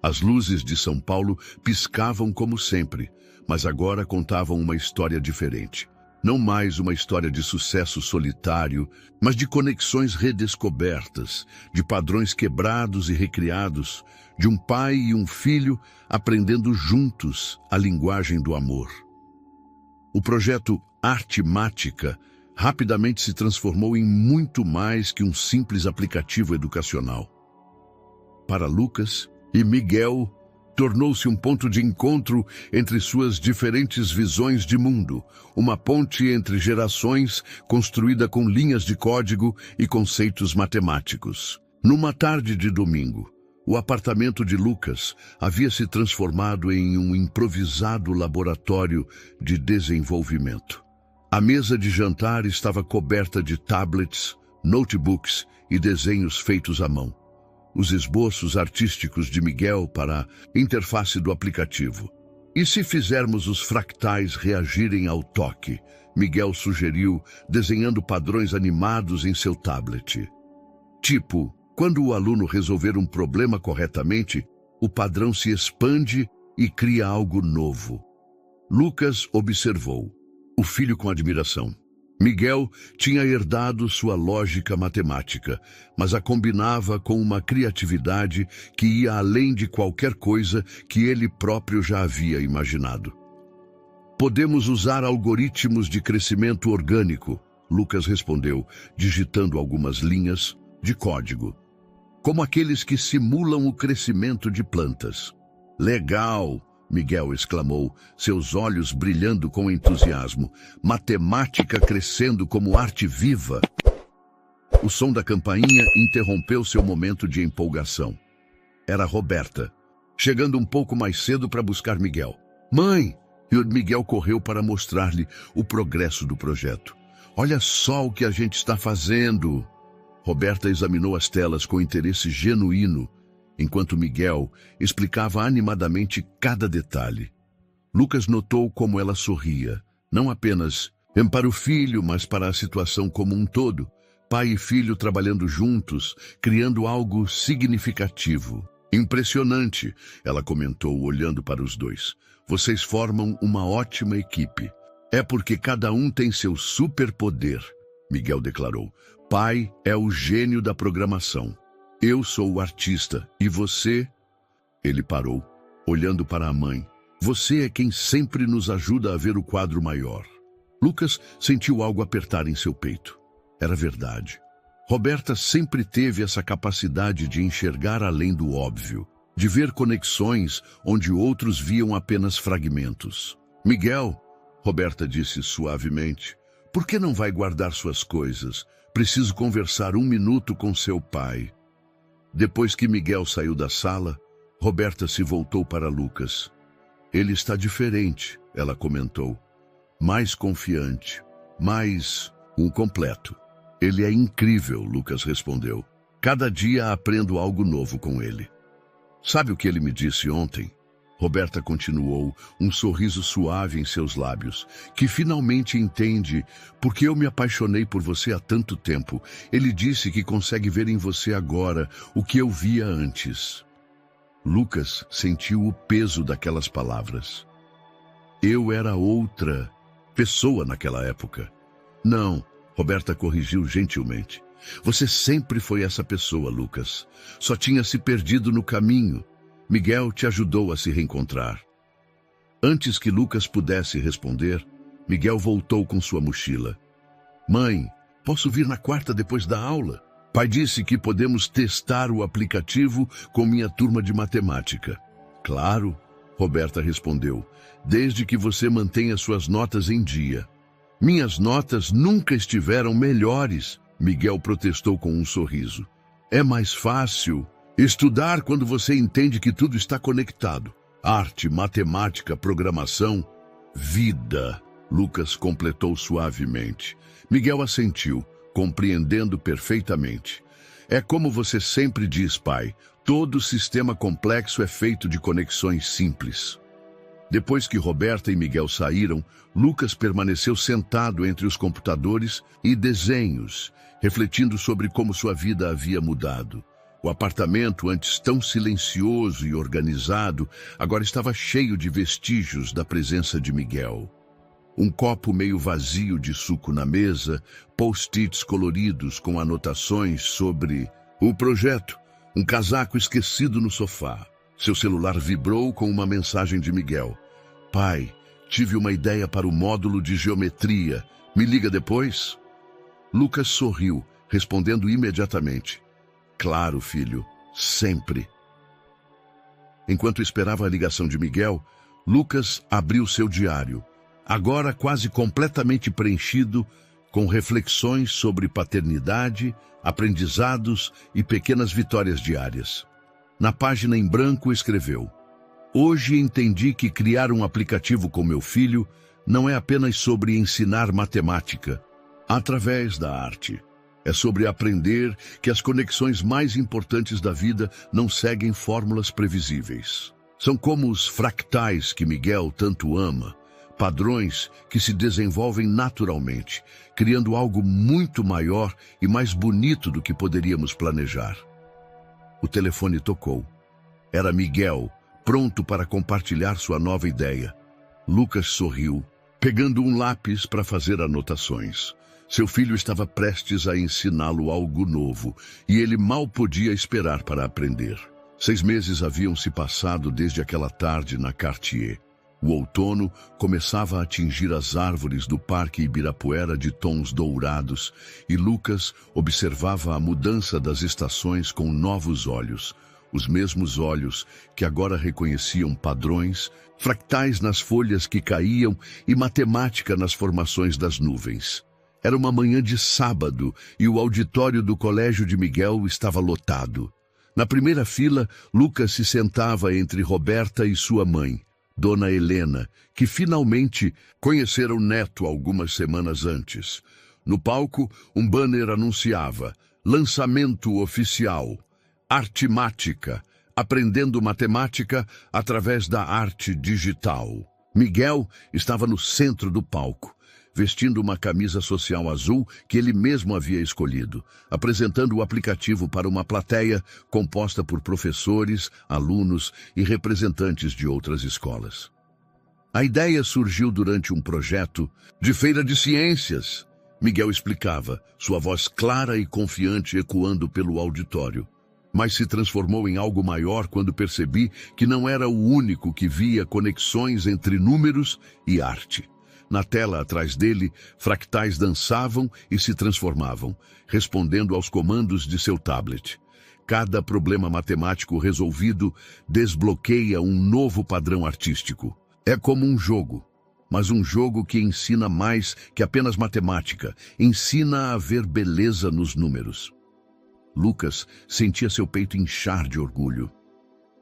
As luzes de São Paulo piscavam como sempre, mas agora contavam uma história diferente. Não mais uma história de sucesso solitário, mas de conexões redescobertas, de padrões quebrados e recriados, de um pai e um filho aprendendo juntos a linguagem do amor. O projeto Artemática rapidamente se transformou em muito mais que um simples aplicativo educacional. Para Lucas e Miguel, tornou-se um ponto de encontro entre suas diferentes visões de mundo, uma ponte entre gerações construída com linhas de código e conceitos matemáticos. Numa tarde de domingo, o apartamento de Lucas havia se transformado em um improvisado laboratório de desenvolvimento. A mesa de jantar estava coberta de tablets, notebooks e desenhos feitos à mão. Os esboços artísticos de Miguel para a interface do aplicativo. E se fizermos os fractais reagirem ao toque? Miguel sugeriu, desenhando padrões animados em seu tablet. Tipo, quando o aluno resolver um problema corretamente, o padrão se expande e cria algo novo. Lucas observou, o filho com admiração. Miguel tinha herdado sua lógica matemática, mas a combinava com uma criatividade que ia além de qualquer coisa que ele próprio já havia imaginado. Podemos usar algoritmos de crescimento orgânico, Lucas respondeu, digitando algumas linhas de código, como aqueles que simulam o crescimento de plantas. Legal! Miguel exclamou, seus olhos brilhando com entusiasmo. Matemática crescendo como arte viva. O som da campainha interrompeu seu momento de empolgação. Era Roberta, chegando um pouco mais cedo para buscar Miguel. Mãe! E o Miguel correu para mostrar-lhe o progresso do projeto. Olha só o que a gente está fazendo! Roberta examinou as telas com interesse genuíno, enquanto Miguel explicava animadamente cada detalhe. Lucas notou como ela sorria, não apenas para o filho, mas para a situação como um todo, pai e filho trabalhando juntos, criando algo significativo. Impressionante, ela comentou, olhando para os dois. Vocês formam uma ótima equipe. É porque cada um tem seu superpoder, Miguel declarou. Pai é o gênio da programação. Eu sou o artista, e você? Ele parou, olhando para a mãe. Você é quem sempre nos ajuda a ver o quadro maior. Lucas sentiu algo apertar em seu peito. Era verdade. Roberta sempre teve essa capacidade de enxergar além do óbvio, de ver conexões onde outros viam apenas fragmentos. Miguel, Roberta disse suavemente, por que não vai guardar suas coisas? Preciso conversar 1 minuto com seu pai. Depois que Miguel saiu da sala, Roberta se voltou para Lucas. Ele está diferente, ela comentou. Mais confiante, mais completo. Ele é incrível, Lucas respondeu. Cada dia aprendo algo novo com ele. Sabe o que ele me disse ontem? Roberta continuou, um sorriso suave em seus lábios, que finalmente entende porque eu me apaixonei por você há tanto tempo. Ele disse que consegue ver em você agora o que eu via antes. Lucas sentiu o peso daquelas palavras. Eu era outra pessoa naquela época. Não, Roberta corrigiu gentilmente. Você sempre foi essa pessoa, Lucas. Só tinha se perdido no caminho. Miguel te ajudou a se reencontrar. Antes que Lucas pudesse responder, Miguel voltou com sua mochila. Mãe, posso vir na quarta depois da aula? Pai disse que podemos testar o aplicativo com minha turma de matemática. Claro, Roberta respondeu, desde que você mantenha suas notas em dia. Minhas notas nunca estiveram melhores, Miguel protestou com um sorriso. É mais fácil estudar quando você entende que tudo está conectado. Arte, matemática, programação, vida. Lucas completou suavemente. Miguel assentiu, compreendendo perfeitamente. É como você sempre diz, pai, todo sistema complexo é feito de conexões simples. Depois que Roberta e Miguel saíram, Lucas permaneceu sentado entre os computadores e desenhos, refletindo sobre como sua vida havia mudado. O apartamento, antes tão silencioso e organizado, agora estava cheio de vestígios da presença de Miguel. Um copo meio vazio de suco na mesa, post-its coloridos com anotações sobre o projeto, um casaco esquecido no sofá. Seu celular vibrou com uma mensagem de Miguel. Pai, tive uma ideia para o módulo de geometria. Me liga depois? Lucas sorriu, respondendo imediatamente. Claro, filho, sempre. Enquanto esperava a ligação de Miguel, Lucas abriu seu diário, agora quase completamente preenchido com reflexões sobre paternidade, aprendizados e pequenas vitórias diárias. Na página em branco escreveu: Hoje entendi que criar um aplicativo com meu filho não é apenas sobre ensinar matemática através da arte. É sobre aprender que as conexões mais importantes da vida não seguem fórmulas previsíveis. São como os fractais que Miguel tanto ama, padrões que se desenvolvem naturalmente, criando algo muito maior e mais bonito do que poderíamos planejar. O telefone tocou. Era Miguel, pronto para compartilhar sua nova ideia. Lucas sorriu, pegando um lápis para fazer anotações. Seu filho estava prestes a ensiná-lo algo novo, e ele mal podia esperar para aprender. 6 meses haviam se passado desde aquela tarde na Cartier. O outono começava a atingir as árvores do Parque Ibirapuera de tons dourados, e Lucas observava a mudança das estações com novos olhos. Os mesmos olhos que agora reconheciam padrões, fractais nas folhas que caíam e matemática nas formações das nuvens. Era uma manhã de sábado e o auditório do Colégio de Miguel estava lotado. Na primeira fila, Lucas se sentava entre Roberta e sua mãe, Dona Helena, que finalmente conhecera o neto algumas semanas antes. No palco, um banner anunciava: Lançamento oficial, Artemática, aprendendo matemática através da arte digital. Miguel estava no centro do palco, vestindo uma camisa social azul que ele mesmo havia escolhido, apresentando o aplicativo para uma plateia composta por professores, alunos e representantes de outras escolas. A ideia surgiu durante um projeto de feira de ciências. Miguel explicava, sua voz clara e confiante ecoando pelo auditório. Mas se transformou em algo maior quando percebi que não era o único que via conexões entre números e arte. Na tela atrás dele, fractais dançavam e se transformavam, respondendo aos comandos de seu tablet. Cada problema matemático resolvido desbloqueia um novo padrão artístico. É como um jogo, mas um jogo que ensina mais que apenas matemática, ensina a ver beleza nos números. Lucas sentia seu peito inchar de orgulho.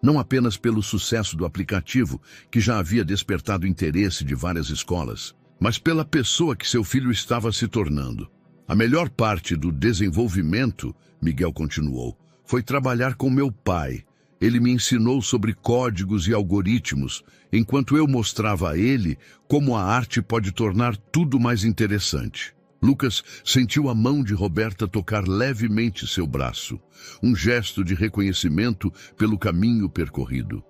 Não apenas pelo sucesso do aplicativo, que já havia despertado interesse de várias escolas, mas pela pessoa que seu filho estava se tornando. A melhor parte do desenvolvimento, Miguel continuou, foi trabalhar com meu pai. Ele me ensinou sobre códigos e algoritmos, enquanto eu mostrava a ele como a arte pode tornar tudo mais interessante. Lucas sentiu a mão de Roberta tocar levemente seu braço, um gesto de reconhecimento pelo caminho percorrido.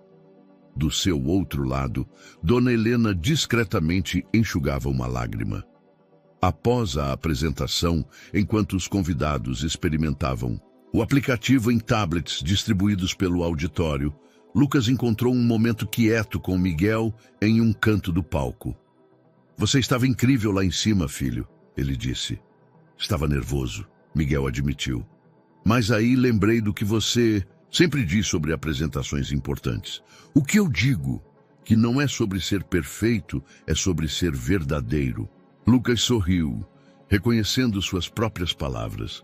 Do seu outro lado, Dona Helena discretamente enxugava uma lágrima. Após a apresentação, enquanto os convidados experimentavam o aplicativo em tablets distribuídos pelo auditório, Lucas encontrou um momento quieto com Miguel em um canto do palco. Você estava incrível lá em cima, filho, ele disse. Estava nervoso, Miguel admitiu. Mas aí lembrei do que você sempre diz sobre apresentações importantes. O que eu digo, que não é sobre ser perfeito, é sobre ser verdadeiro. Lucas sorriu, reconhecendo suas próprias palavras.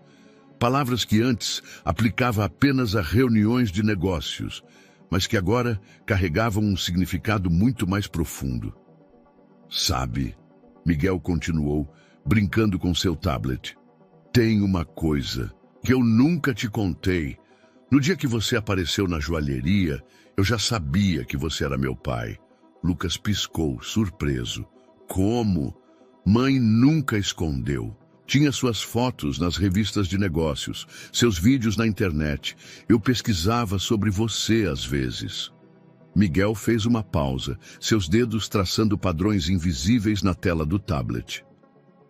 Palavras que antes aplicava apenas a reuniões de negócios, mas que agora carregavam um significado muito mais profundo. Sabe, Miguel continuou, brincando com seu tablet. Tem uma coisa que eu nunca te contei. No dia que você apareceu na joalheria, eu já sabia que você era meu pai. Lucas piscou, surpreso. Como? Mãe nunca escondeu. Tinha suas fotos nas revistas de negócios, seus vídeos na internet. Eu pesquisava sobre você às vezes. Miguel fez uma pausa, seus dedos traçando padrões invisíveis na tela do tablet.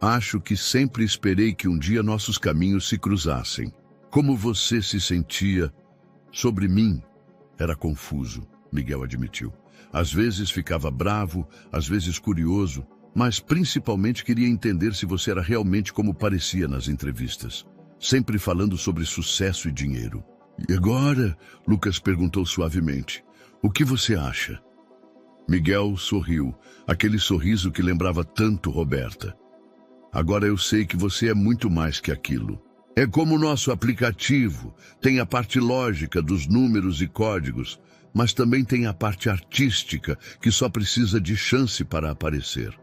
Acho que sempre esperei que um dia nossos caminhos se cruzassem. Como você se sentia sobre mim? Era confuso, Miguel admitiu. Às vezes ficava bravo, às vezes curioso, mas principalmente queria entender se você era realmente como parecia nas entrevistas, sempre falando sobre sucesso e dinheiro. E agora? Lucas perguntou suavemente. O que você acha? Miguel sorriu, aquele sorriso que lembrava tanto Roberta. Agora eu sei que você é muito mais que aquilo. É como o nosso aplicativo, tem a parte lógica dos números e códigos, mas também tem a parte artística que só precisa de chance para aparecer.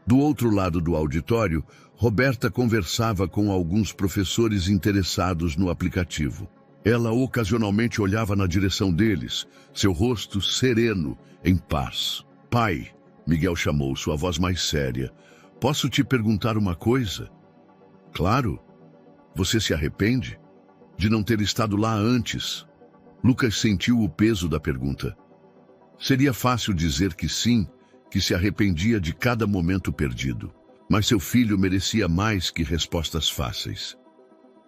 Do outro lado do auditório, Roberta conversava com alguns professores interessados no aplicativo. Ela ocasionalmente olhava na direção deles, seu rosto sereno, em paz. Pai, Miguel chamou, sua voz mais séria. Posso te perguntar uma coisa? Claro. Você se arrepende de não ter estado lá antes? Lucas sentiu o peso da pergunta. Seria fácil dizer que sim, que se arrependia de cada momento perdido. Mas seu filho merecia mais que respostas fáceis.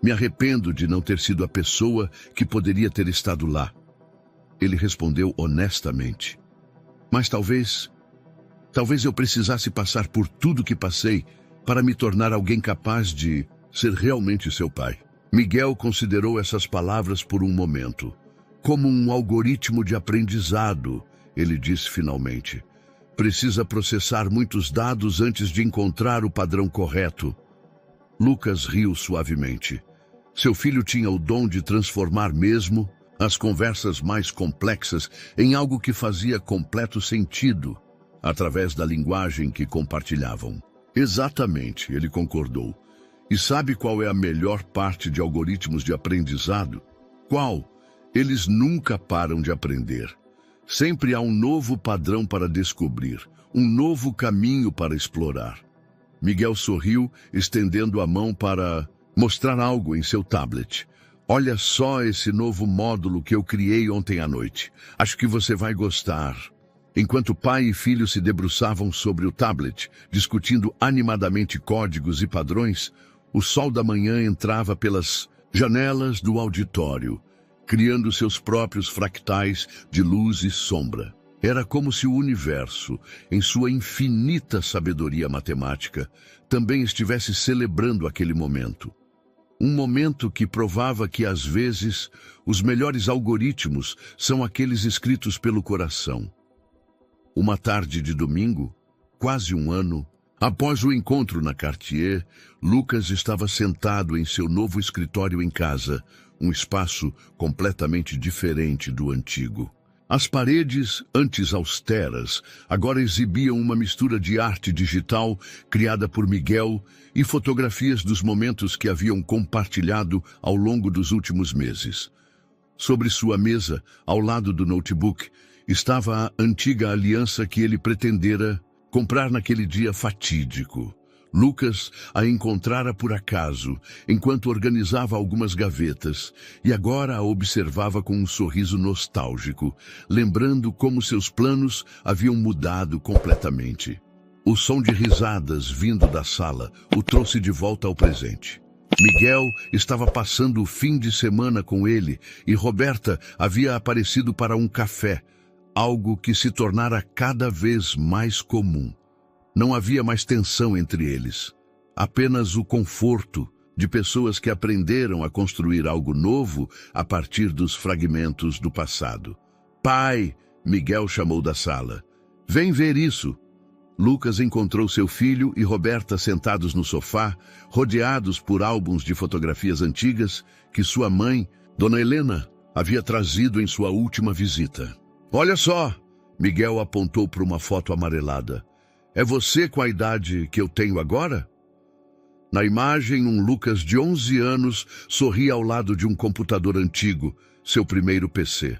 Me arrependo de não ter sido a pessoa que poderia ter estado lá. Ele respondeu honestamente. Mas talvez eu precisasse passar por tudo que passei para me tornar alguém capaz de ser realmente seu pai. Miguel considerou essas palavras por um momento. Como um algoritmo de aprendizado, ele disse finalmente. Precisa processar muitos dados antes de encontrar o padrão correto. Lucas riu suavemente. Seu filho tinha o dom de transformar mesmo as conversas mais complexas em algo que fazia completo sentido, através da linguagem que compartilhavam. Exatamente, ele concordou. E sabe qual é a melhor parte de algoritmos de aprendizado? Qual? Eles nunca param de aprender. Sempre há um novo padrão para descobrir, um novo caminho para explorar. Miguel sorriu, estendendo a mão para mostrar algo em seu tablet. Olha só esse novo módulo que eu criei ontem à noite. Acho que você vai gostar. Enquanto pai e filho se debruçavam sobre o tablet, discutindo animadamente códigos e padrões, o sol da manhã entrava pelas janelas do auditório, criando seus próprios fractais de luz e sombra. Era como se o universo, em sua infinita sabedoria matemática, também estivesse celebrando aquele momento. Um momento que provava que, às vezes, os melhores algoritmos são aqueles escritos pelo coração. Uma tarde de domingo, quase um ano, após o encontro na Cartier, Lucas estava sentado em seu novo escritório em casa, um espaço completamente diferente do antigo. As paredes, antes austeras, agora exibiam uma mistura de arte digital criada por Miguel e fotografias dos momentos que haviam compartilhado ao longo dos últimos meses. Sobre sua mesa, ao lado do notebook, estava a antiga aliança que ele pretendera comprar naquele dia fatídico. Lucas a encontrara por acaso, enquanto organizava algumas gavetas, e agora a observava com um sorriso nostálgico, lembrando como seus planos haviam mudado completamente. O som de risadas vindo da sala o trouxe de volta ao presente. Miguel estava passando o fim de semana com ele e Roberta havia aparecido para um café, algo que se tornara cada vez mais comum. Não havia mais tensão entre eles, apenas o conforto de pessoas que aprenderam a construir algo novo a partir dos fragmentos do passado. Pai, Miguel chamou da sala. Vem ver isso. Lucas encontrou seu filho e Roberta sentados no sofá, rodeados por álbuns de fotografias antigas que sua mãe, Dona Helena, havia trazido em sua última visita. Olha só! Miguel apontou para uma foto amarelada. É você com a idade que eu tenho agora? Na imagem, um Lucas de 11 anos sorria ao lado de um computador antigo, seu primeiro PC.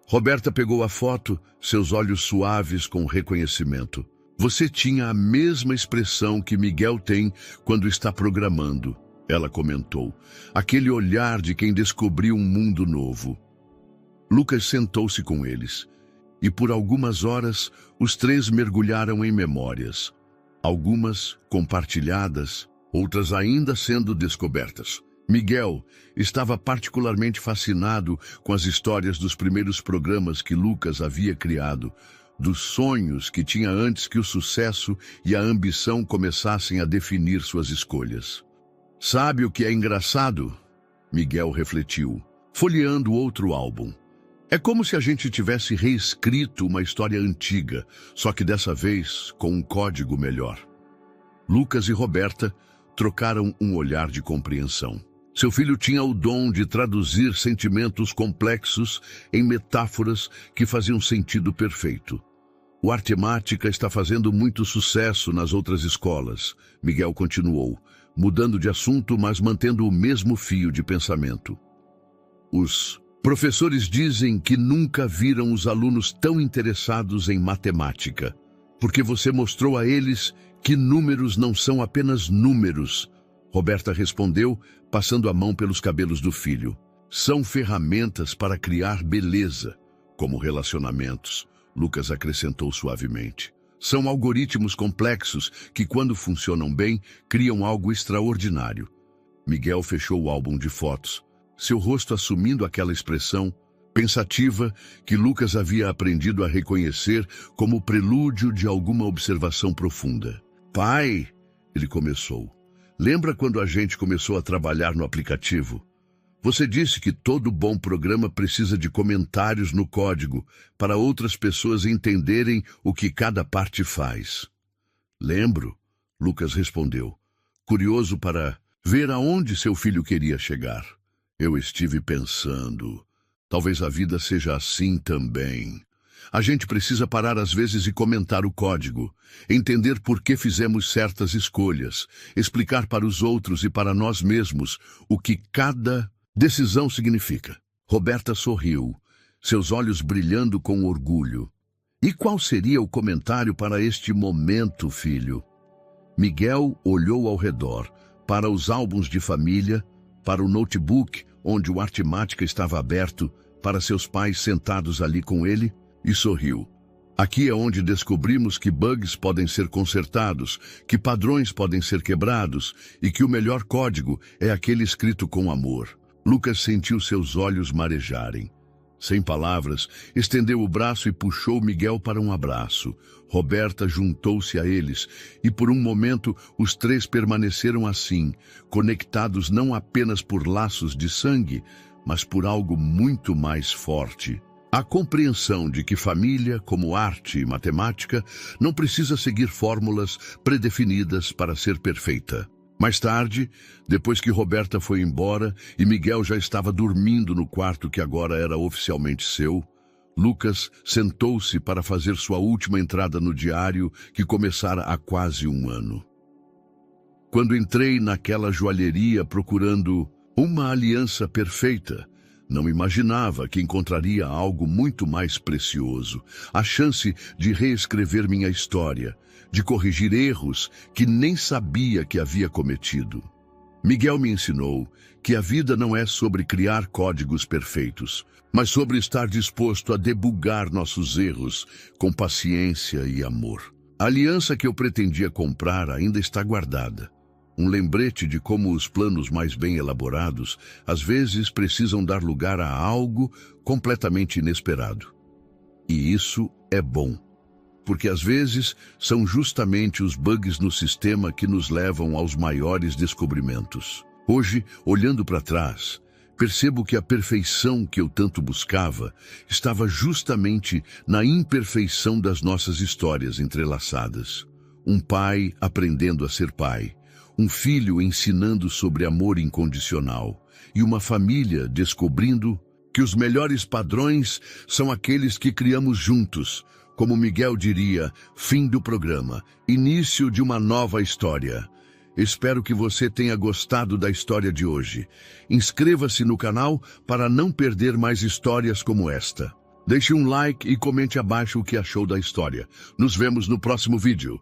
Roberta pegou a foto, seus olhos suaves com reconhecimento. Você tinha a mesma expressão que Miguel tem quando está programando, ela comentou. Aquele olhar de quem descobriu um mundo novo. Lucas sentou-se com eles. E por algumas horas, os três mergulharam em memórias. Algumas compartilhadas, outras ainda sendo descobertas. Miguel estava particularmente fascinado com as histórias dos primeiros programas que Lucas havia criado, dos sonhos que tinha antes que o sucesso e a ambição começassem a definir suas escolhas. Sabe o que é engraçado? Miguel refletiu, folheando outro álbum. É como se a gente tivesse reescrito uma história antiga, só que dessa vez com um código melhor. Lucas e Roberta trocaram um olhar de compreensão. Seu filho tinha o dom de traduzir sentimentos complexos em metáforas que faziam sentido perfeito. O Artemática está fazendo muito sucesso nas outras escolas, Miguel continuou, mudando de assunto, mas mantendo o mesmo fio de pensamento. Os professores dizem que nunca viram os alunos tão interessados em matemática, porque você mostrou a eles que números não são apenas números. Roberta respondeu, passando a mão pelos cabelos do filho. São ferramentas para criar beleza, como relacionamentos, Lucas acrescentou suavemente. São algoritmos complexos que, quando funcionam bem, criam algo extraordinário. Miguel fechou o álbum de fotos, seu rosto assumindo aquela expressão pensativa que Lucas havia aprendido a reconhecer como prelúdio de alguma observação profunda. Pai, ele começou. Lembra quando a gente começou a trabalhar no aplicativo? Você disse que todo bom programa precisa de comentários no código para outras pessoas entenderem o que cada parte faz. Lembro, Lucas respondeu, curioso para ver aonde seu filho queria chegar. Eu estive pensando, talvez a vida seja assim também. A gente precisa parar às vezes e comentar o código, entender por que fizemos certas escolhas, explicar para os outros e para nós mesmos o que cada decisão significa. Roberta sorriu, seus olhos brilhando com orgulho. E qual seria o comentário para este momento, filho? Miguel olhou ao redor, para os álbuns de família, para o notebook onde o Artemática estava aberto, para seus pais sentados ali com ele, e sorriu. Aqui é onde descobrimos que bugs podem ser consertados, que padrões podem ser quebrados e que o melhor código é aquele escrito com amor. Lucas sentiu seus olhos marejarem. Sem palavras, estendeu o braço e puxou Miguel para um abraço. Roberta juntou-se a eles e por um momento os três permaneceram assim, conectados não apenas por laços de sangue, mas por algo muito mais forte. A compreensão de que família, como arte e matemática, não precisa seguir fórmulas predefinidas para ser perfeita. Mais tarde, depois que Roberta foi embora e Miguel já estava dormindo no quarto que agora era oficialmente seu, Lucas sentou-se para fazer sua última entrada no diário que começara há quase um ano. Quando entrei naquela joalheria procurando uma aliança perfeita, não imaginava que encontraria algo muito mais precioso, a chance de reescrever minha história, de corrigir erros que nem sabia que havia cometido. Miguel me ensinou que a vida não é sobre criar códigos perfeitos, mas sobre estar disposto a debugar nossos erros com paciência e amor. A aliança que eu pretendia comprar ainda está guardada. Um lembrete de como os planos mais bem elaborados às vezes precisam dar lugar a algo completamente inesperado. E isso é bom, porque às vezes são justamente os bugs no sistema que nos levam aos maiores descobrimentos. Hoje, olhando para trás, percebo que a perfeição que eu tanto buscava estava justamente na imperfeição das nossas histórias entrelaçadas. Um pai aprendendo a ser pai, um filho ensinando sobre amor incondicional e uma família descobrindo que os melhores padrões são aqueles que criamos juntos, Como Miguel diria, fim do programa, início de uma nova história. Espero que você tenha gostado da história de hoje. Inscreva-se no canal para não perder mais histórias como esta. Deixe um like e comente abaixo o que achou da história. Nos vemos no próximo vídeo.